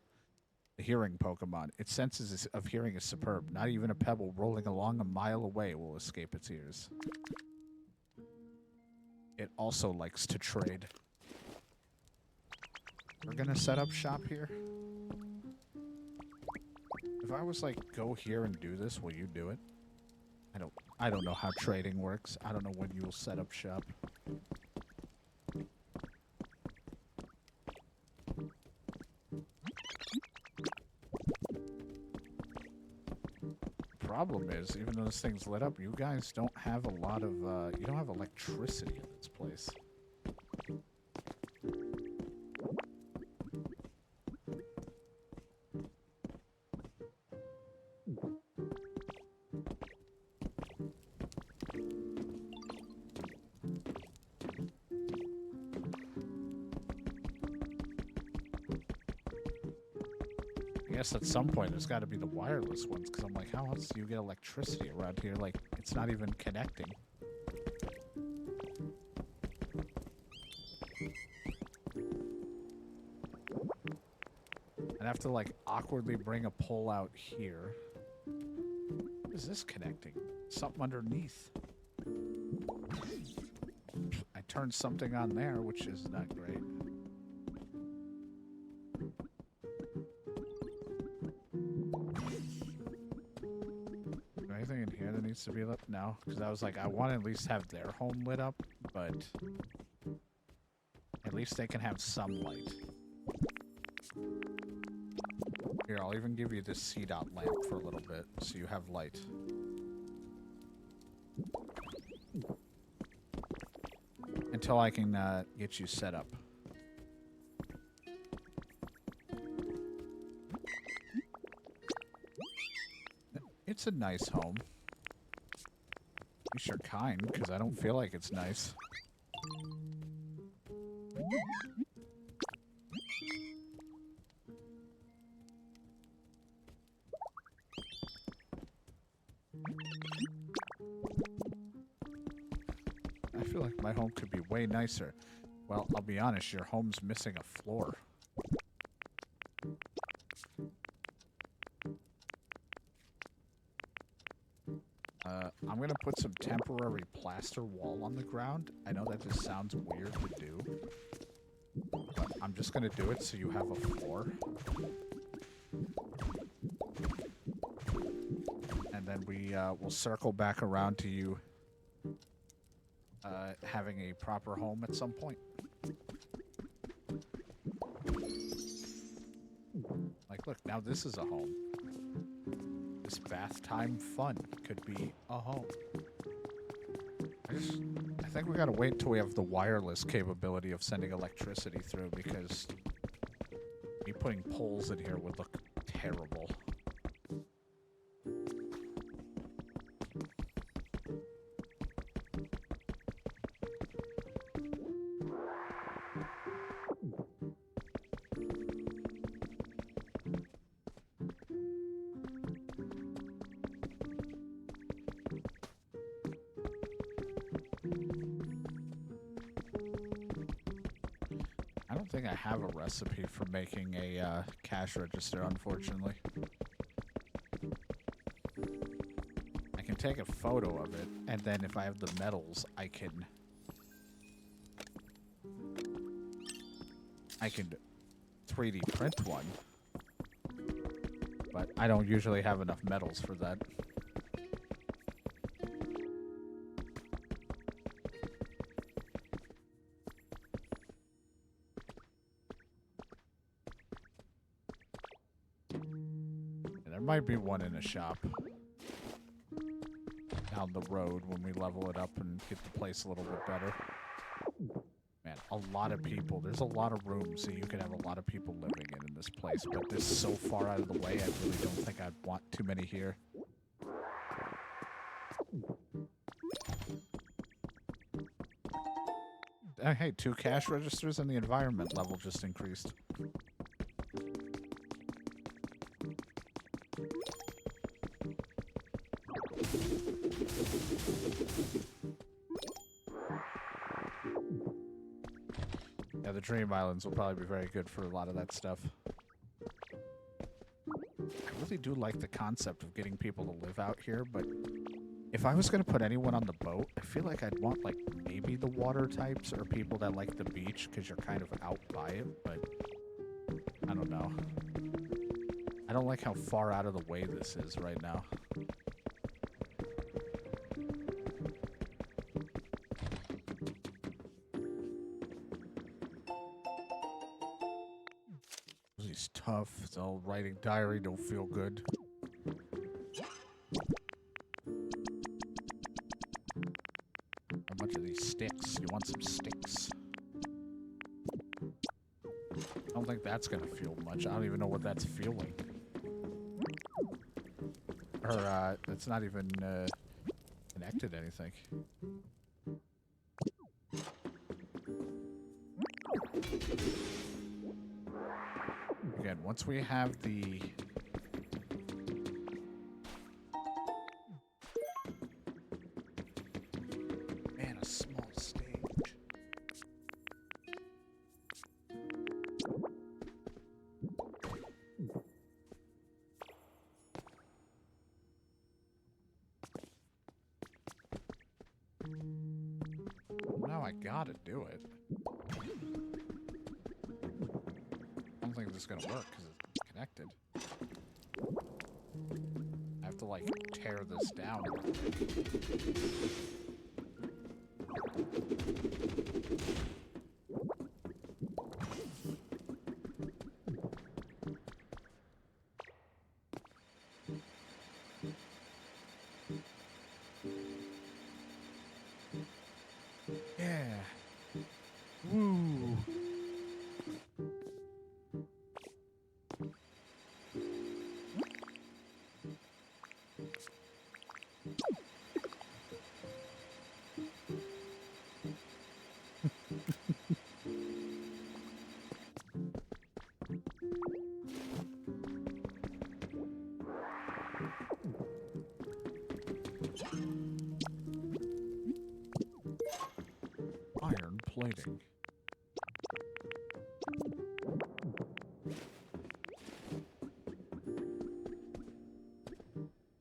The hearing Pokemon. Its senses of hearing is superb. Not even a pebble rolling along a mile away will escape its ears. It also likes to trade. We're gonna set up shop here. If I was like, go here and do this, will you do it? I don't know how trading works. I don't know when you'll set up shop. Problem is, even though this thing's lit up, you guys don't have a lot of, you don't have electricity in this place. I guess at some point there's got to be the wireless ones, because I'm like, how else do you get electricity around here? Like, it's not even connecting. I'd have to like awkwardly bring a pole out here. What is this connecting? Something underneath. I turned something on there, which is not great. Anything in here that needs to be lit? No, because I was like, I want to at least have their home lit up, but at least they can have some light. Here, I'll even give you this C-dot lamp for a little bit, so you have light. until I can get you set up. It's a nice home. At least you're kind, because I don't feel like it's nice. I feel like my home could be way nicer. Well, I'll be honest, your home's missing a floor. I'm gonna put some temporary plaster wall on the ground. I know that just sounds weird to do, but I'm just gonna do it so you have a floor. And then we'll circle back around to you having a proper home at some point. Like, look, now this is a home. This bath time fun could be a home. I think we gotta wait until we have the wireless capability of sending electricity through, because me putting poles in here would look terrible. I don't think I have a recipe for making a cash register, unfortunately. I can take a photo of it, and then if I have the metals, I can 3D print one. But I don't usually have enough metals for that. Might be one in a shop down the road when we level it up and get the place a little bit better. Man, a lot of people. There's a lot of room, so you could have a lot of people living in this place. But this is so far out of the way, I really don't think I'd want too many here. Hey, 2 cash registers and the environment level just increased. Yeah, the Dream Islands will probably be very good for a lot of that stuff. I really do like the concept of getting people to live out here, but if I was going to put anyone on the boat, I feel like I'd want, like, maybe the water types or people that like the beach, because you're kind of out by it, but I don't know. I don't like how far out of the way this is right now. He's tough, so writing diary don't feel good. A bunch of these sticks. You want some sticks? I don't think that's gonna feel much. I don't even know what that's feeling. Or, it's not even, connected to anything. Again, once we have the... Man, a small stage. Now I gotta do it. I don't think this is gonna work because it's connected. I have to, like, tear this down. Yeah. plating.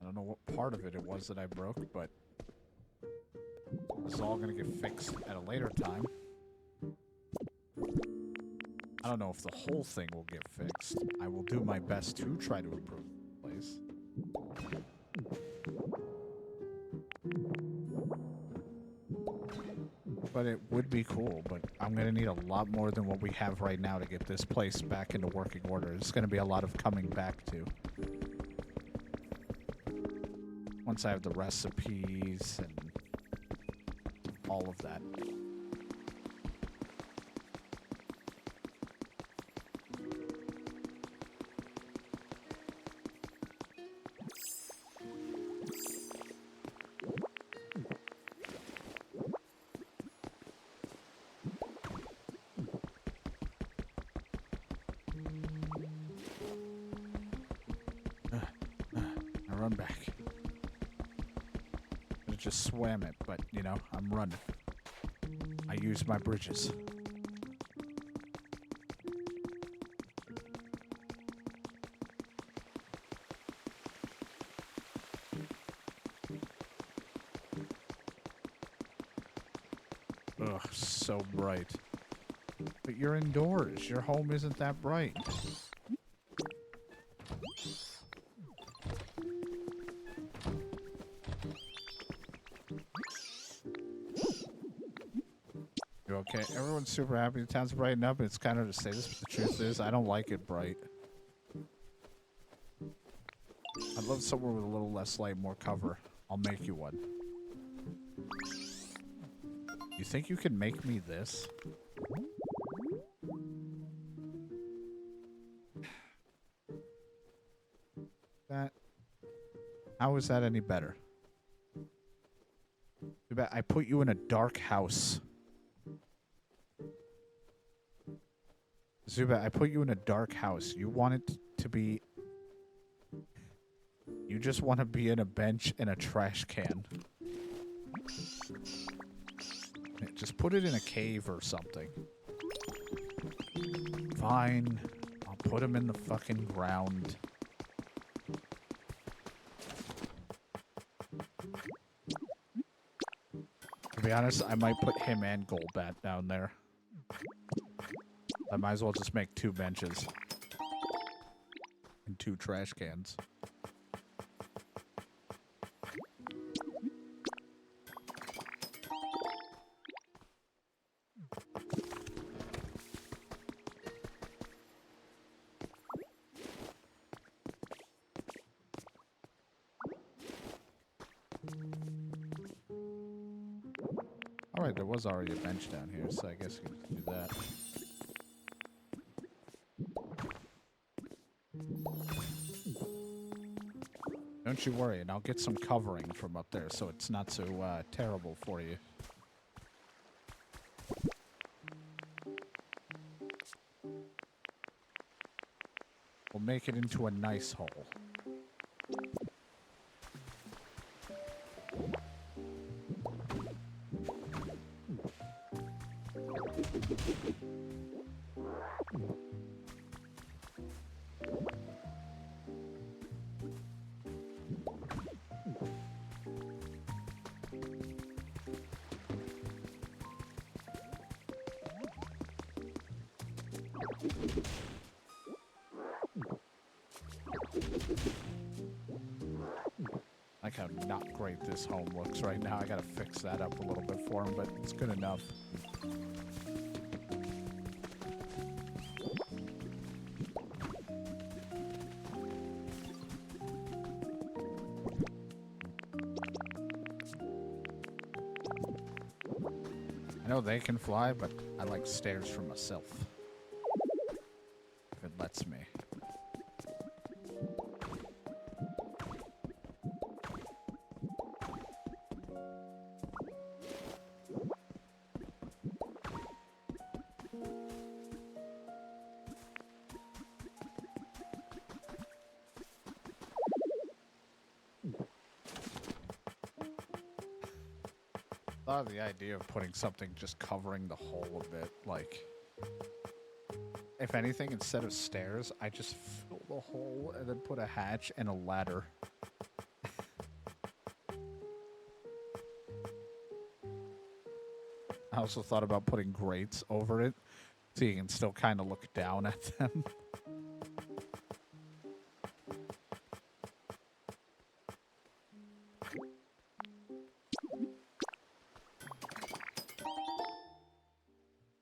I don't know what part of it was that I broke, but this is all going to get fixed at a later time. I don't know if the whole thing will get fixed. I will do my best to try to improve the place. But it would be cool, but I'm going to need a lot more than what we have right now to get this place back into working order. It's going to be a lot of coming back to. Once I have the recipes and all of that. Run back. I just swam it, but you know, I'm running. I use my bridges. Ugh, so bright. But you're indoors. Your home isn't that bright. Okay, everyone's super happy the town's brightened up. It's kind of to say this, but the truth is, I don't like it bright. I'd love somewhere with a little less light, more cover. I'll make you one. You think you can make me this? That... How is that any better? Too bad I put you in a dark house. Zubat, I put you in a dark house. You want it to be... You just want to be in a bench and a trash can. Just put it in a cave or something. Fine. I'll put him in the fucking ground. To be honest, I might put him and Golbat down there. I might as well just make 2 benches. And 2 trash cans. Alright, there was already a bench down here, so I guess you can do that. Don't you worry, and I'll get some covering from up there so it's not so terrible for you. We'll make it into a nice hole. Like how not great this home looks right now. I gotta fix that up a little bit for him, but it's good enough. I know they can fly, but I like stairs for myself. If it lets me. thought of the idea of putting something just covering the hole a bit. Like, if anything, instead of stairs, I just fill the hole and then put a hatch and a ladder. I also thought about putting grates over it so you can still kind of look down at them.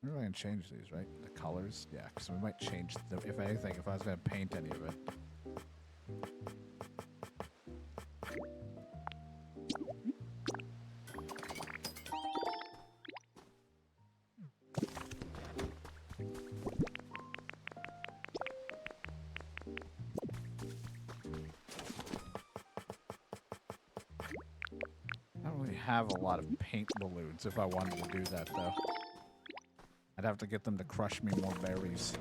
We're going to change these, right? The colors? Yeah, because we might change them. If anything, if I was going to paint any of it. I don't really have a lot of paint balloons if I wanted to do that, though. I'd have to get them to crush me more berries.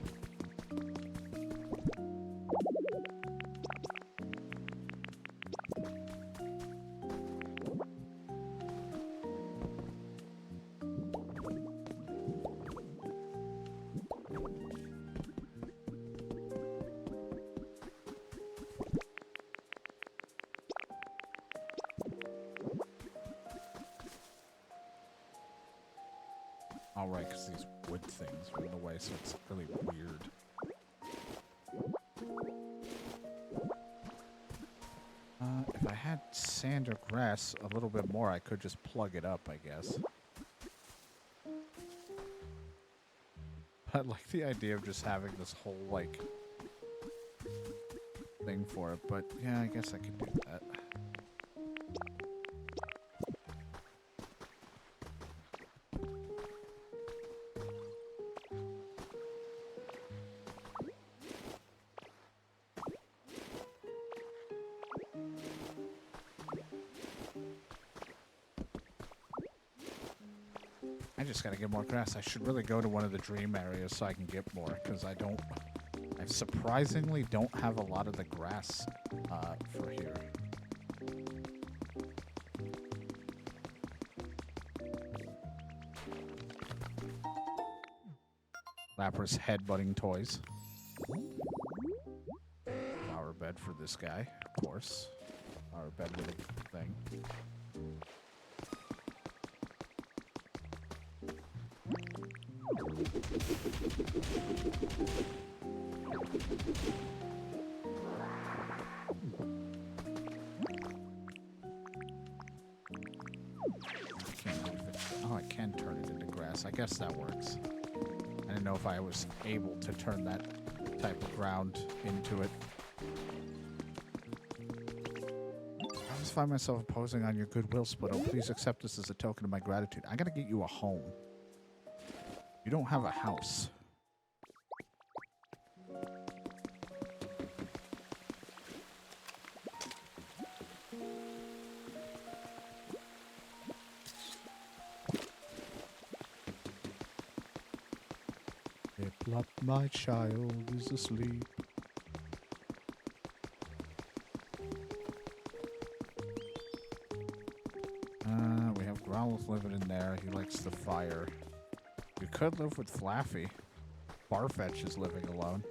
All right, because these wood things are in the way, so it's really weird. If I had sand or grass a little bit more, I could just plug it up, I guess. I like the idea of just having this whole, like, thing for it, but yeah, I guess I could do that. I just gotta get more grass. I should really go to one of the dream areas so I can get more, because I surprisingly don't have a lot of the grass for here. Lapras headbutting toys. Flower bed for this guy, of course. Flower bed with a thing. Oh, I can turn it into grass. I guess that works. I didn't know if I was able to turn that type of ground into it. I just find myself imposing on your goodwill, Splitto. Please accept this as a token of my gratitude. I gotta get you a home. You don't have a house. Plop, my child is asleep. We have Growlithe living in there. He likes the fire. You could live with Flaffy. Farfetch is living alone.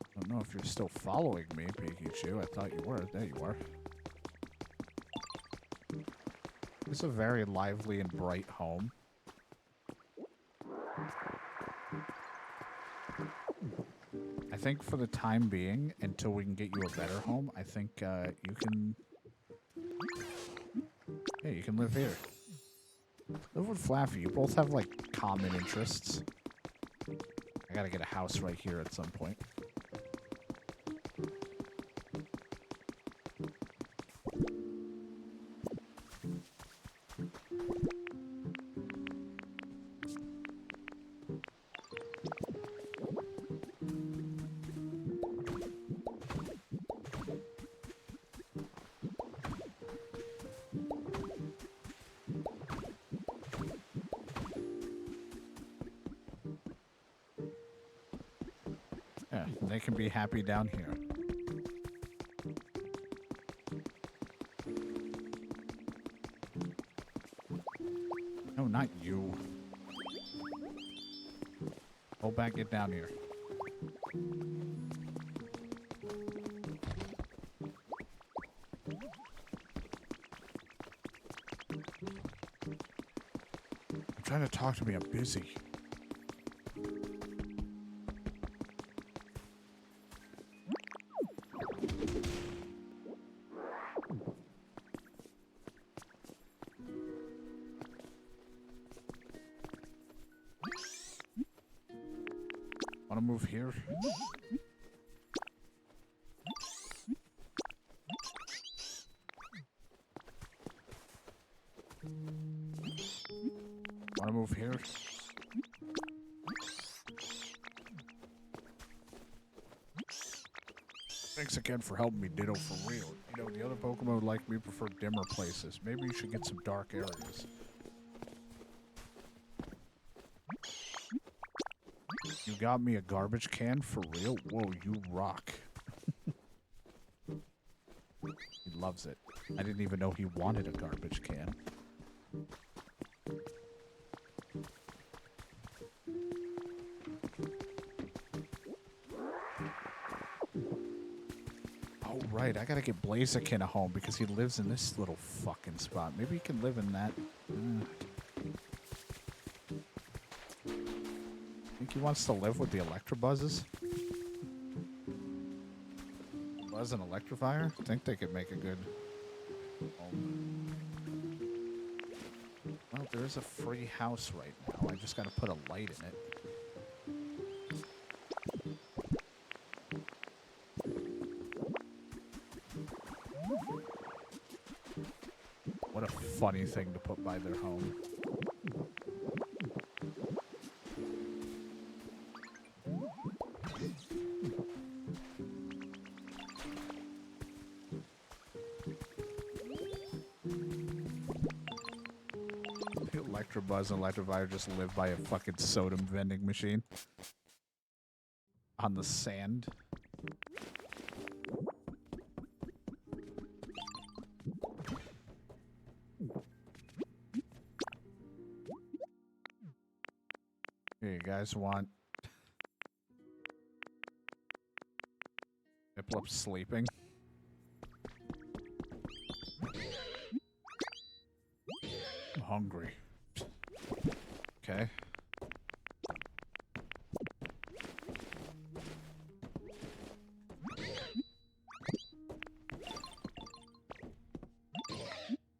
I don't know if you're still following me, Pikachu. I thought you were. There you are. It's a very lively and bright home. I think for the time being, until we can get you a better home, I think you can... Yeah, you can live here. Live with Flaffy. You both have, like, common interests. I gotta get a house right here at some point. Yeah, they can be happy down here. not you. Go back, get down here. I'm trying to talk to me, I'm busy. Want to move here? Want to move here? Thanks again for helping me, Ditto, for real. You know, the other Pokemon like me prefer dimmer places. Maybe you should get some dark areas. You got me a garbage can for real? Whoa, you rock. He loves it. I didn't even know he wanted a garbage can. Oh, right. I gotta get Blaziken a home because he lives in this little fucking spot. Maybe he can live in that. Think he wants to live with the Electrobuzzes? Buzz and Electrifier? I think they could make a good home. Well, there's a free house right now. I just gotta put a light in it. What a funny thing to put by their home. Electrobuzz and Electrifier just live by a fucking soda vending machine on the sand. Here, you guys want Piplup sleeping? I'm hungry. Okay.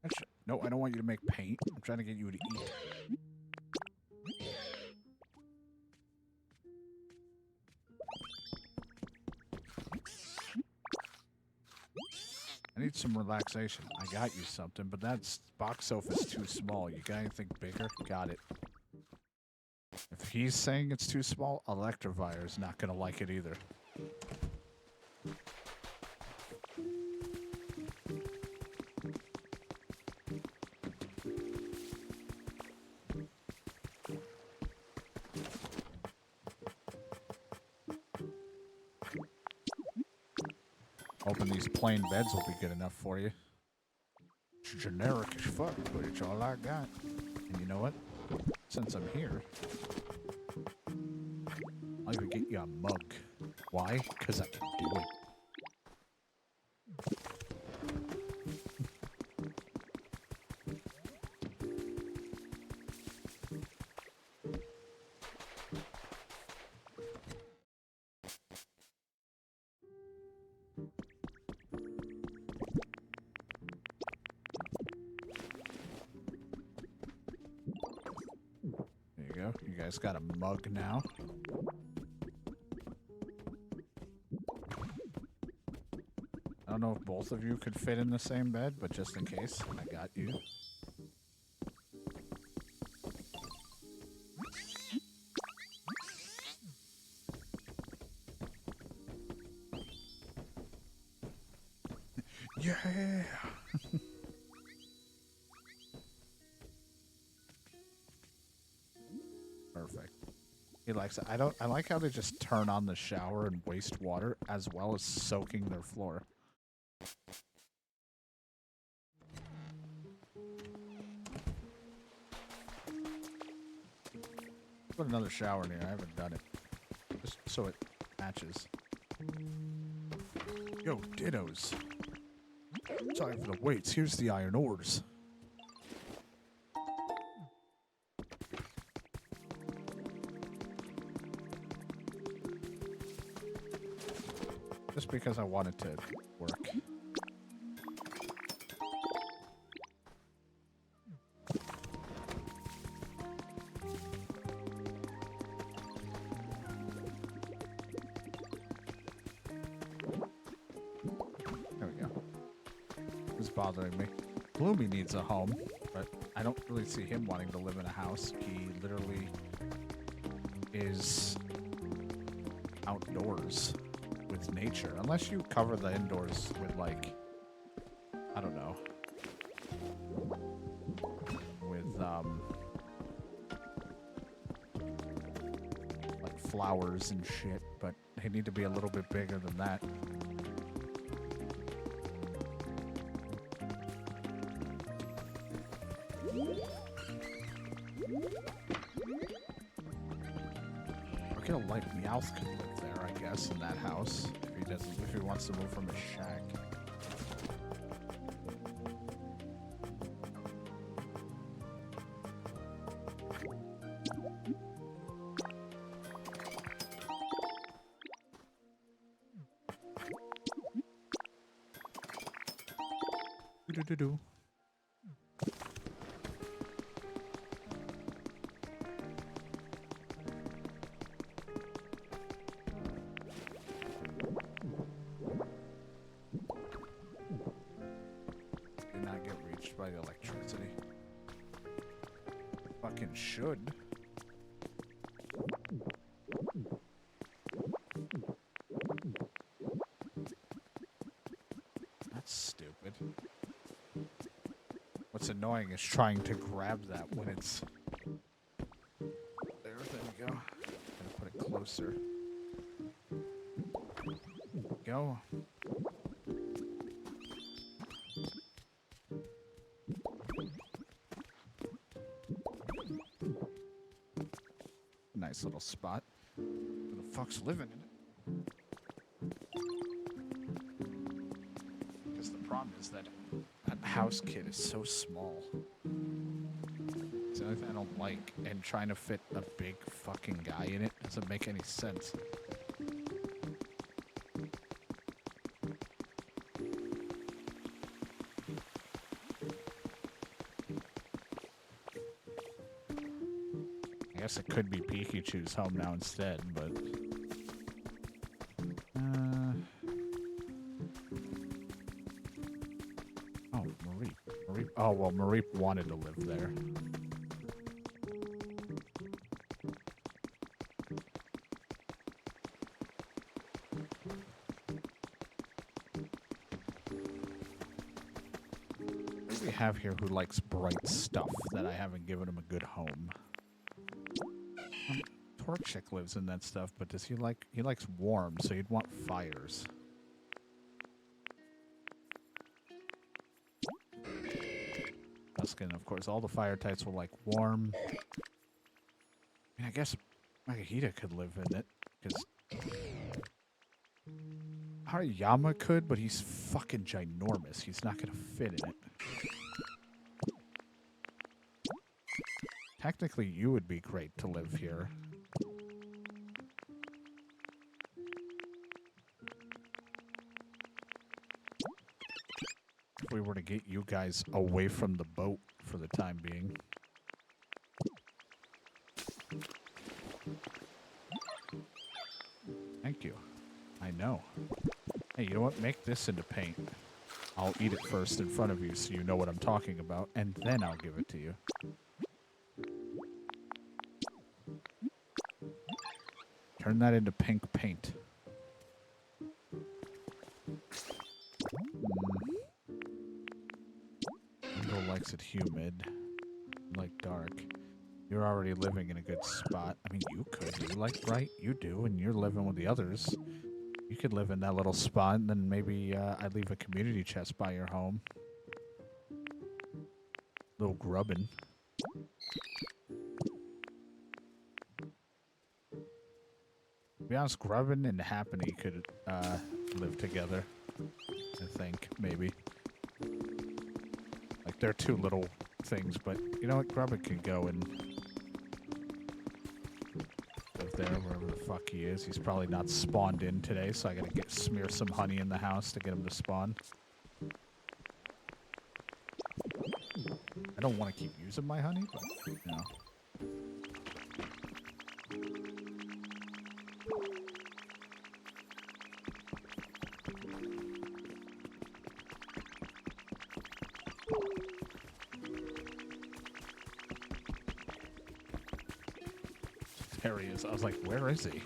Actually, no, I don't want you to make paint. I'm trying to get you to eat. I need some relaxation. I got you something, but that box sofa's too small. You got anything bigger? Got it. If he's saying it's too small, Electrifier is not going to like it either. Hoping these plain beds will be good enough for you. It's generic as fuck, but it's all I got. And you know what? Since I'm here, I'll even get you a mug. Why? Because I can do it. You guys got a mug now. I don't know if both of you could fit in the same bed, but just in case, I got you. Yeah! Perfect. He likes it. I like how they just turn on the shower and waste water as well as soaking their floor. Put another shower in here. I haven't done it. Just so it matches. Yo, dittos. Sorry for the waits. Here's the iron ores. Just because I wanted to work. There we go. It's bothering me. Gloomy needs a home, but I don't really see him wanting to live in a house. He literally is outdoors with nature. Unless you cover the indoors with, like, I don't know. With, like flowers and shit, but they need to be a little bit bigger than that. Or like Meowth could live there, I guess, in that house. If he wants to move from his shack. Do-do-do-do. Did not get reached by the electricity. Fucking should. That's stupid. What's annoying is trying to grab that when it's... There we go. Gonna put it closer. Go. Nice little spot. Who the fuck's living in it? Because the problem is that house kit is so small. It's the only thing I don't like, and trying to fit a big fucking guy in it doesn't make any sense. I guess it could be Pikachu's home now instead, but... Oh, Mareep. Oh, well, Mareep wanted to live there. What do we have here who likes bright stuff that I haven't given him a good home? Torchic lives in that stuff, but does he like... He likes warm, so he'd want fires. Tuscan, of course, all the fire types will like warm. I mean, I guess Magahita could live in it, because... Hariyama could, but he's fucking ginormous. He's not gonna fit in it. Technically, you would be great to live here. If we were to get you guys away from the boat for the time being. Thank you. I know. Hey, you know what? Make this into paint. I'll eat it first in front of you so you know what I'm talking about, and then I'll give it to you. Turn that into pink paint. Window likes it humid, like dark. You're already living in a good spot. I mean, you could. You like bright? You do, and you're living with the others. You could live in that little spot, and then maybe I'd leave a community chest by your home. Little grubbin'. be honest, Grubbin and Happiny could live together. I think, maybe. Like, they're two little things, but you know what? Grubbin can go and live there, wherever the fuck he is. He's probably not spawned in today, so I gotta smear some honey in the house to get him to spawn. I don't want to keep using my honey, but, you know. There he is. I was like, where is he?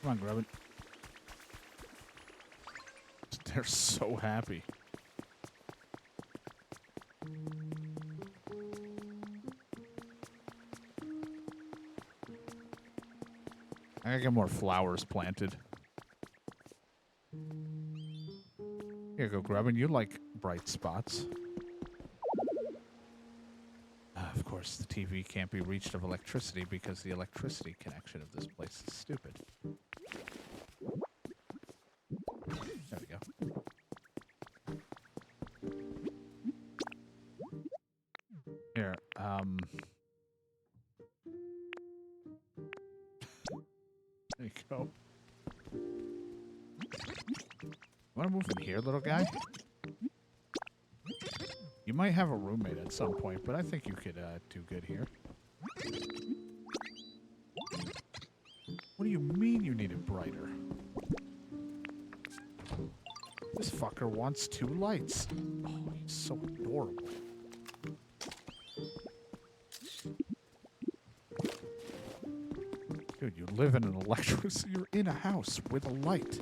Come on, Grubbin. They're so happy. I gotta get more flowers planted. Here you go, Grubbin. You like bright spots. Of course, the TV can't be reached of electricity because the electricity connection of this place is stupid. There we go. Here, there you go. Wanna move in here, little guy? You might have a roommate at some point, but I think you could do good here. What do you mean you need it brighter? This fucker wants 2 lights. Oh, he's so adorable. Dude, you live in an electricity. You're in a house with a light.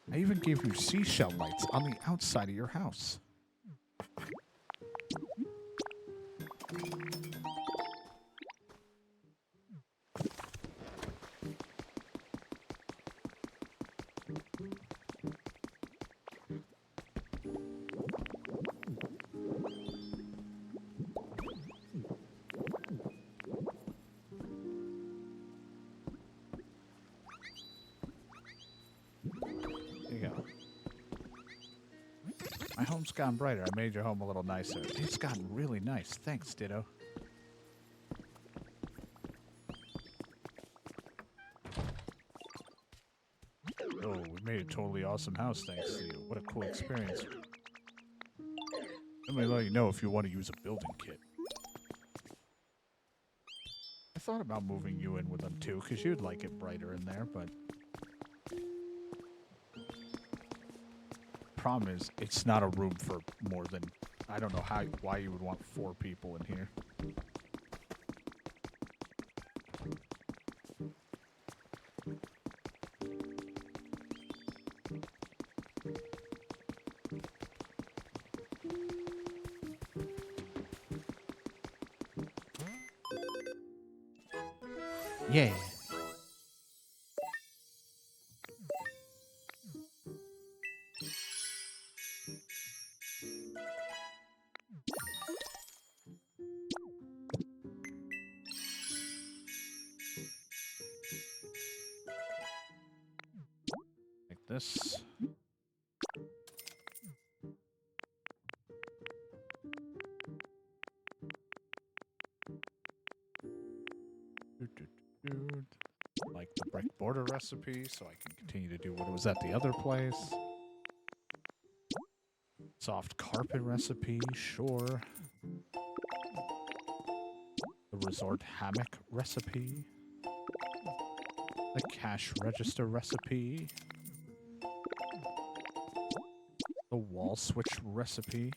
I even gave you seashell lights on the outside of your house. My home's gotten brighter. I made your home a little nicer. It's gotten really nice. Thanks, Ditto. Oh, we made a totally awesome house thanks to you. What a cool experience. Let me let you know if you want to use a building kit. I thought about moving you in with them too, because you'd like it brighter in there, but... problem is, it's not a room for more than... I don't know why you would want 4 people in here. Yeah. Like this. Like the brick border recipe, so I can continue to do what was at the other place. Soft carpet recipe, sure. The resort hammock recipe. The cash register recipe. The wall switch recipe.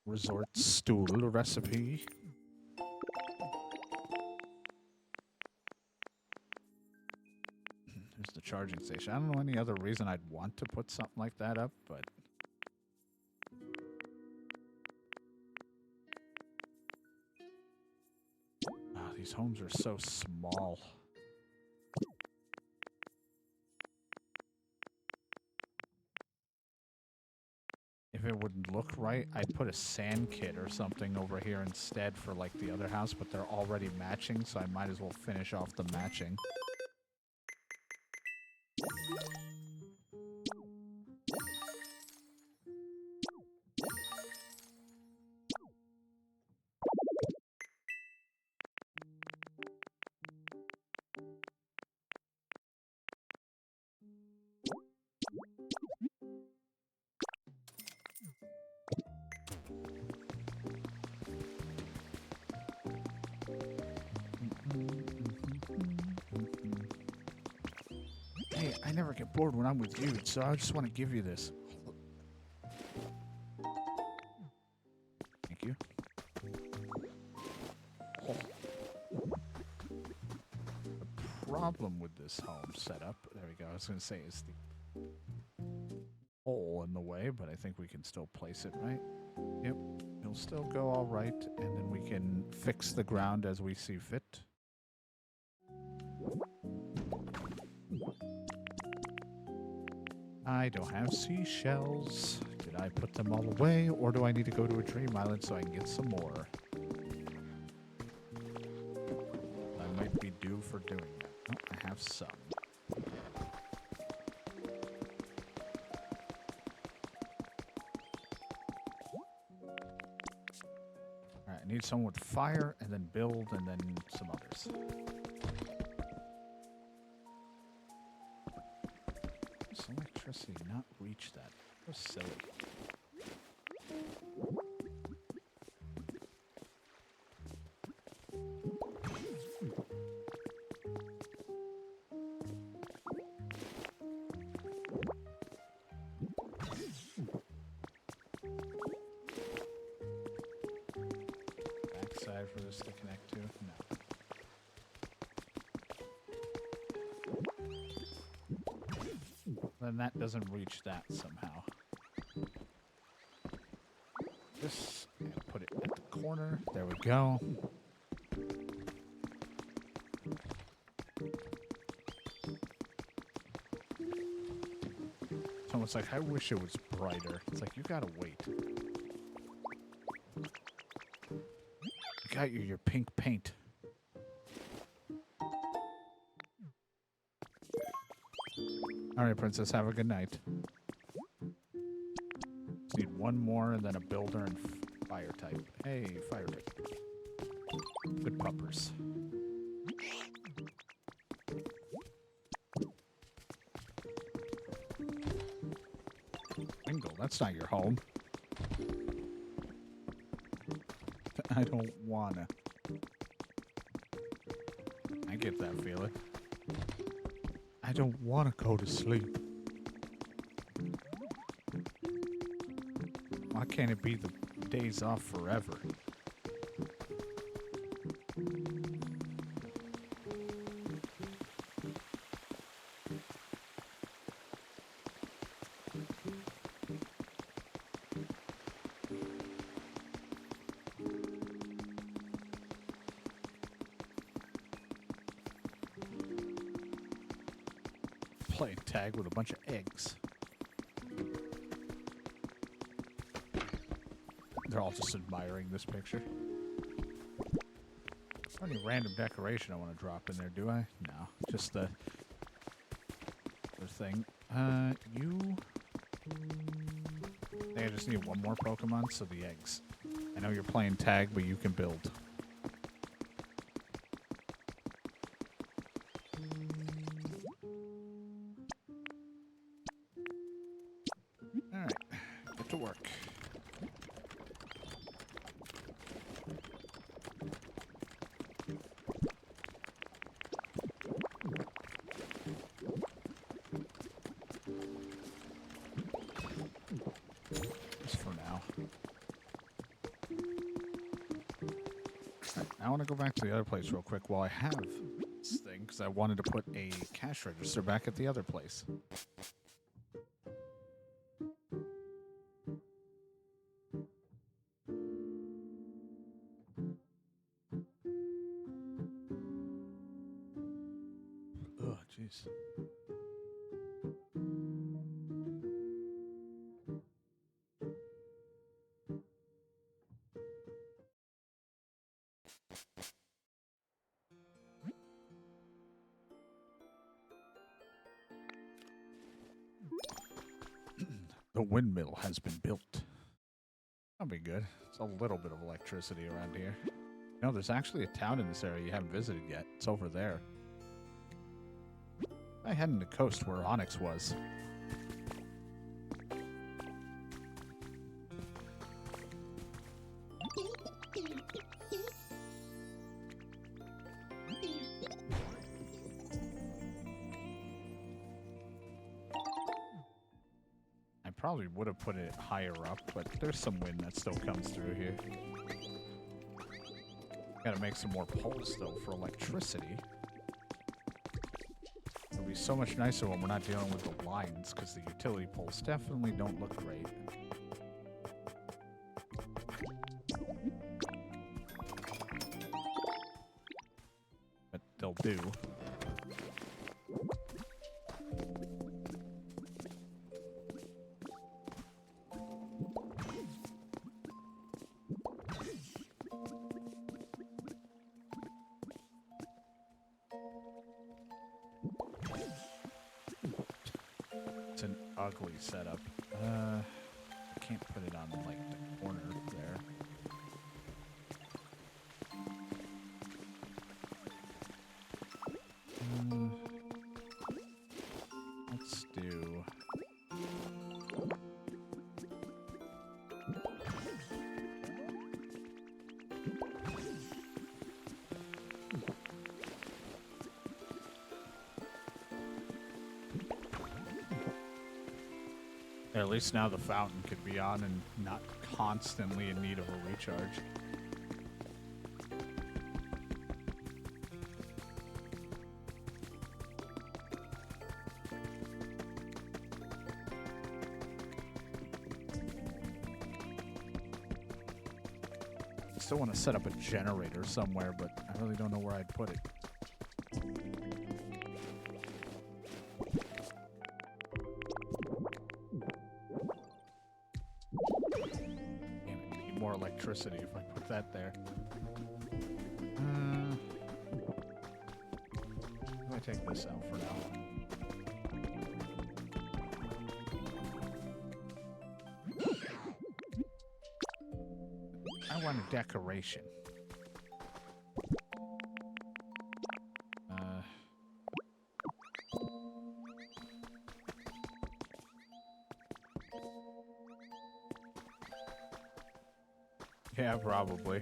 Resort stool recipe. There's the charging station. I don't know any other reason I'd want to put something like that up, but... Oh, these homes are so small. wouldn't look right, I'd put a sand kit or something over here instead for like the other house, but they're already matching, so I might as well finish off the matching. Hey, I never get bored when I'm with you, so I just want to give you this. Thank you. The problem with this home setup, there we go, I was going to say, is the hole in the way, but I think we can still place it right. Yep, it'll still go all right, and then we can fix the ground as we see fit. I don't have seashells. Did I put them all away, or do I need to go to a dream island so I can get some more? I might be due for doing that. Oh, I have some. Alright, I need someone with fire, and then build, and then some others. Does electricity not reach that? So silly. Backside for this to connect to? No. Then that doesn't reach that somehow. This, and put it at the corner. There we go. It's almost like, I wish it was brighter. It's like, you gotta wait. I got you your pink paint. Alright, Princess, have a good night. Just need one more and then a builder and fire type. Hey, fire type. Good puppers. Bingo, that's not your home. I don't wanna. I get that feeling. I don't want to go to sleep. Why can't it be the days off forever? Playing tag with a bunch of eggs. They're all just admiring this picture. Any random decoration I want to drop in there, do I? No, just the thing. You... I think I just need one more Pokemon, so the eggs. I know you're playing tag, but you can build. Alright, get to work. Just for now. Right, I want to go back to the other place real quick while I have this thing, because I wanted to put a cash register back at the other place. Oh, jeez. The windmill has been built. That'll be good. It's a little bit of electricity around here. No, there's actually a town in this area you haven't visited yet. It's over there. I head in the coast where Onyx was. I probably would have put it higher up, but there's some wind that still comes through here. Gotta make some more poles, though, for electricity. It'll be so much nicer when we're not dealing with the lines, because the utility poles definitely don't look great. But they'll do. It's an ugly setup. I can't put it on, like, the corner there. Let's do... At least now the fountain could be on and not constantly in need of a recharge. I still want to set up a generator somewhere, but I really don't know where I'd put it. More electricity if I put that there. I take this out for now. I want a decoration. Yeah, probably.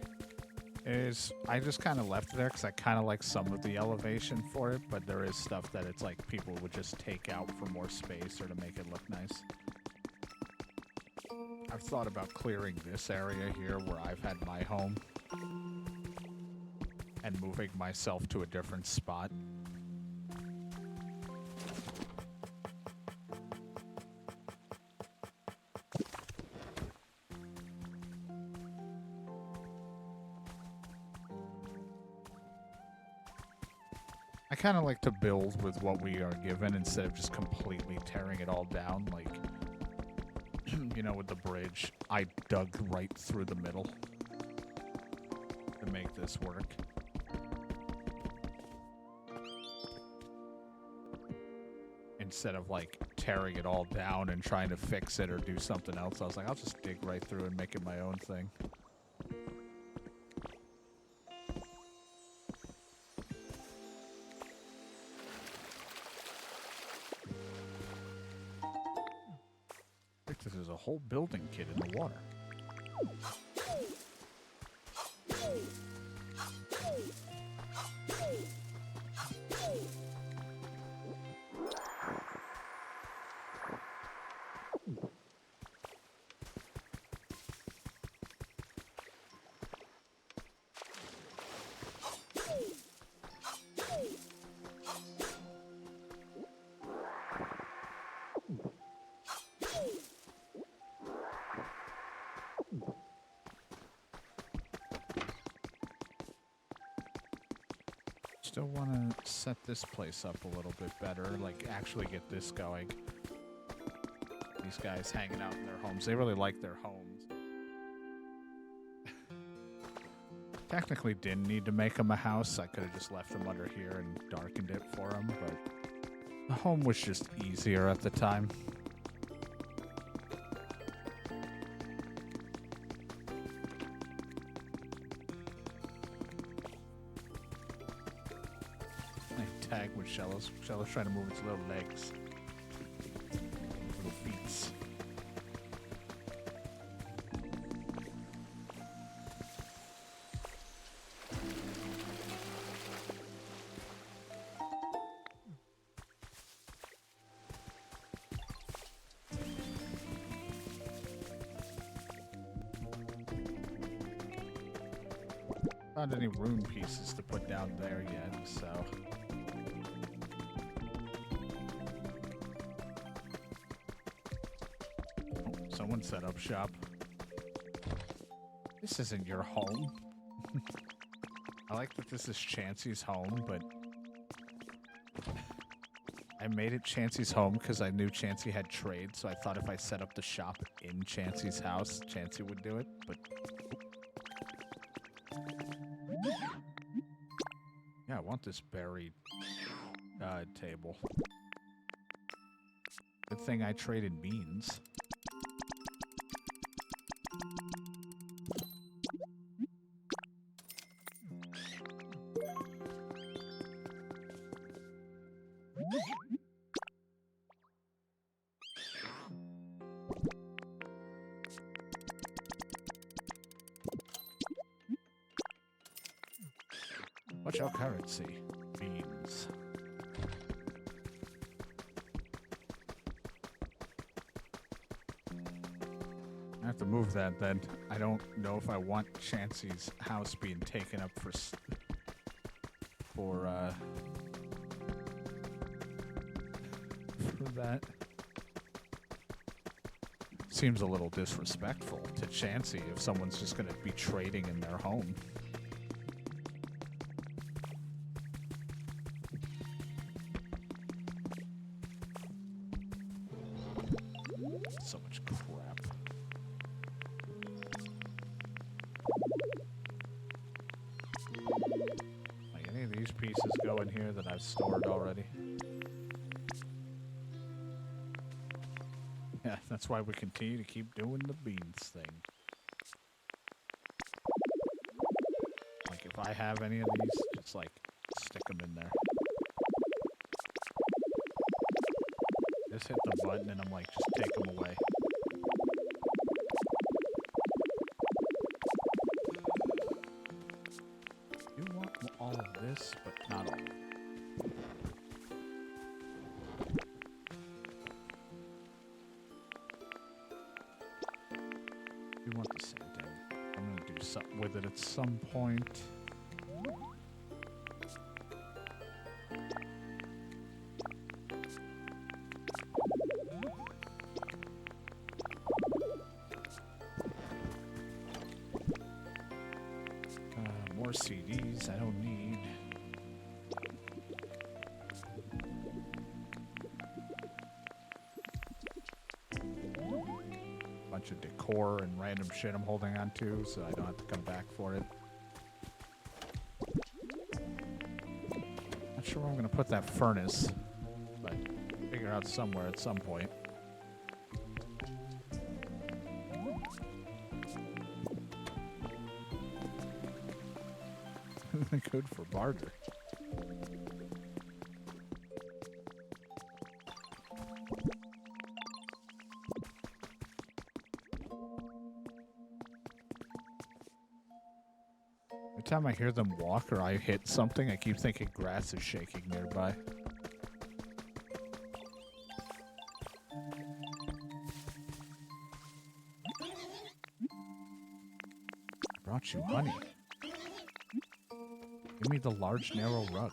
I just kind of left it there because I kind of like some of the elevation for it, but there is stuff that it's like people would just take out for more space or to make it look nice. I've thought about clearing this area here where I've had my home and moving myself to a different spot. I kind of like to build with what we are given instead of just completely tearing it all down. Like, you know, with the bridge, I dug right through the middle to make this work. Instead of, like, tearing it all down and trying to fix it or do something else, I was like, I'll just dig right through and make it my own thing. There's a whole building kit in the water. Still want to set this place up a little bit better, like actually get this going. These guys hanging out in their homes. They really like their homes. Technically didn't need to make them a house. I could have just left them under here and darkened it for them, but the home was just easier at the time. tag with Shellos. Shellos trying to move its little legs. Little feet. Not any rune pieces to put down there yet, so. Oh, someone set up shop. This isn't your home. I like that this is Chansey's home, but I made it Chansey's home because I knew Chansey had trade, so I thought if I set up the shop in Chansey's house, Chansey would do it, but yeah, I want this buried table. Good thing I traded beans. What's your currency? Beans. I have to move that then. I don't know if I want Chansey's house being taken up for that. Seems a little disrespectful to Chansey if someone's just going to be trading in their home. So much crap. Like any of these pieces go in here that I've stored already. Yeah, that's why we continue to keep doing the beans thing. Like if I have any of these, just like stick them in there. Just hit the button and I'm like, just take them away. You want all of this, but not all of it. You want the same thing. I'm gonna do something with it at some point. More CDs I don't need. Bunch of decor and random shit I'm holding on to, so I don't have to come back for it. Not sure where I'm gonna put that furnace, but figure out somewhere at some point. Good for barter. Every time I hear them walk or I hit something, I keep thinking grass is shaking nearby. I brought you honey. Give me the large, narrow rug.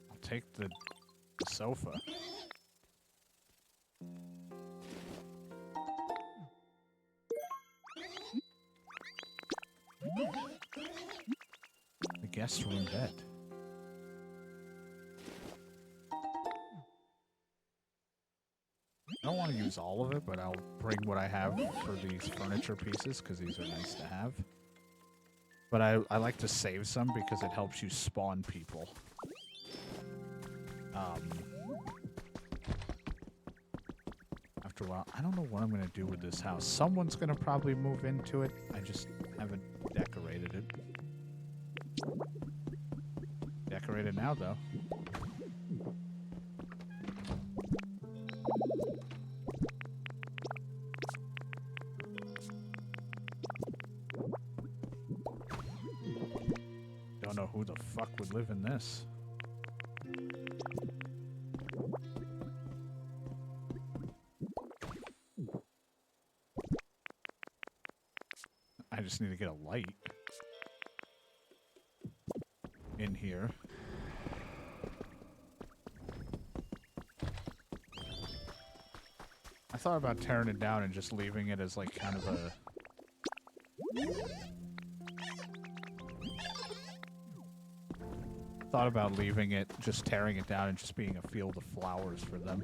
I'll take the sofa. The guest room bed. I don't want to use all of it, but I'll bring what I have for these furniture pieces because these are nice to have. But I like to save some because it helps you spawn people. After well, I don't know what I'm going to do with this house. Someone's going to probably move into it. I just haven't decorated it. Decorated now, though. Don't know who the fuck would live in this. I just need to get a light in here. I thought about tearing it down and just leaving it as like kind of a... Thought about leaving it, just tearing it down and just being a field of flowers for them.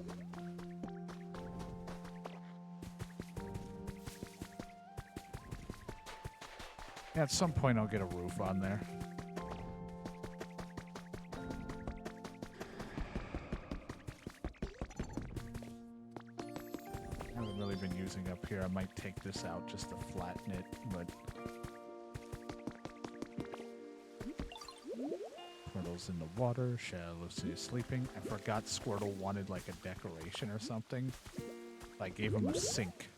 Yeah, at some point I'll get a roof on there. I haven't really been using up here. I might take this out just to flatten it, but... Squirtle's in the water. Shallow's sleeping. I forgot Squirtle wanted like a decoration or something. I gave him a sink.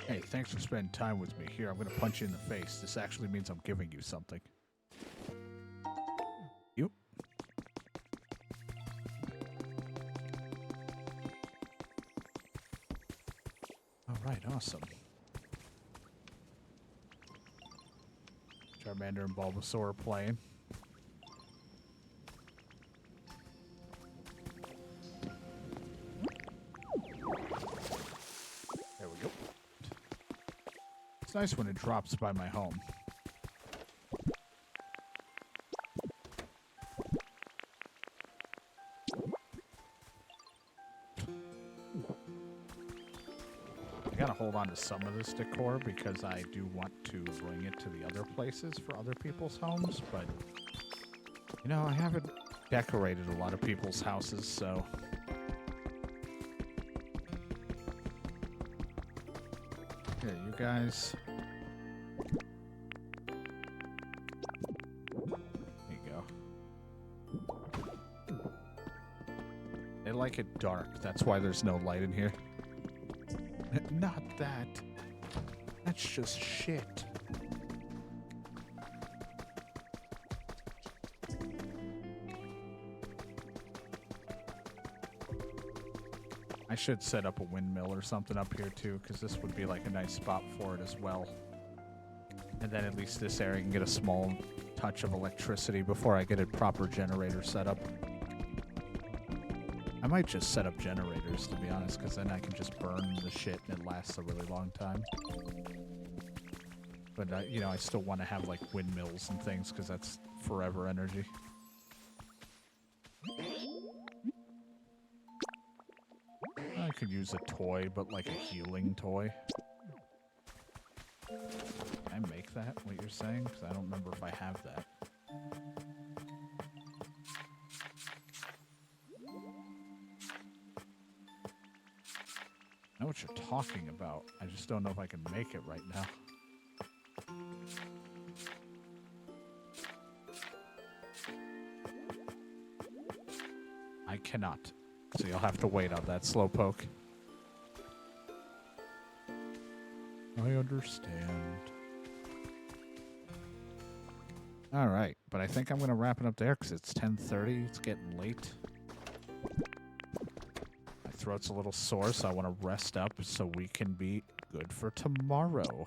Hey, thanks for spending time with me. Here, I'm going to punch you in the face. This actually means I'm giving you something. You. Alright, awesome. Charmander and Bulbasaur are playing. There we go. It's nice when it drops by my home. I gotta hold on to some of this decor because I do want to bring it to the other places for other people's homes, but you know, I haven't decorated a lot of people's houses, so here, you guys. There you go. They like it dark. That's why there's no light in here. Not that. That's just shit. I should set up a windmill or something up here too, because this would be like a nice spot for it as well. And then at least this area can get a small touch of electricity before I get a proper generator set up. I might just set up generators, to be honest, because then I can just burn the shit and it lasts a really long time. But, you know, I still want to have, like, windmills and things, because that's forever energy. I could use a toy, but, like, a healing toy. Can I make that, what you're saying? Because I don't remember if I have that. I know what you're talking about. I just don't know if I can make it right now. I cannot. So you'll have to wait on that, Slowpoke. I understand. All right, but I think I'm going to wrap it up there because it's 10:30. It's getting late. Throat's a little sore, so I want to rest up so we can be good for tomorrow.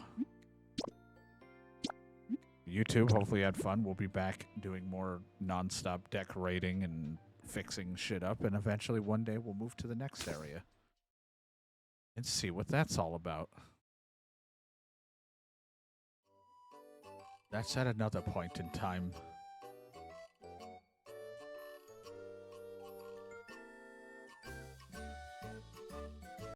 YouTube, hopefully you had fun. We'll be back doing more non-stop decorating and fixing shit up, and eventually one day we'll move to the next area and see what that's all about. That's at another point in time.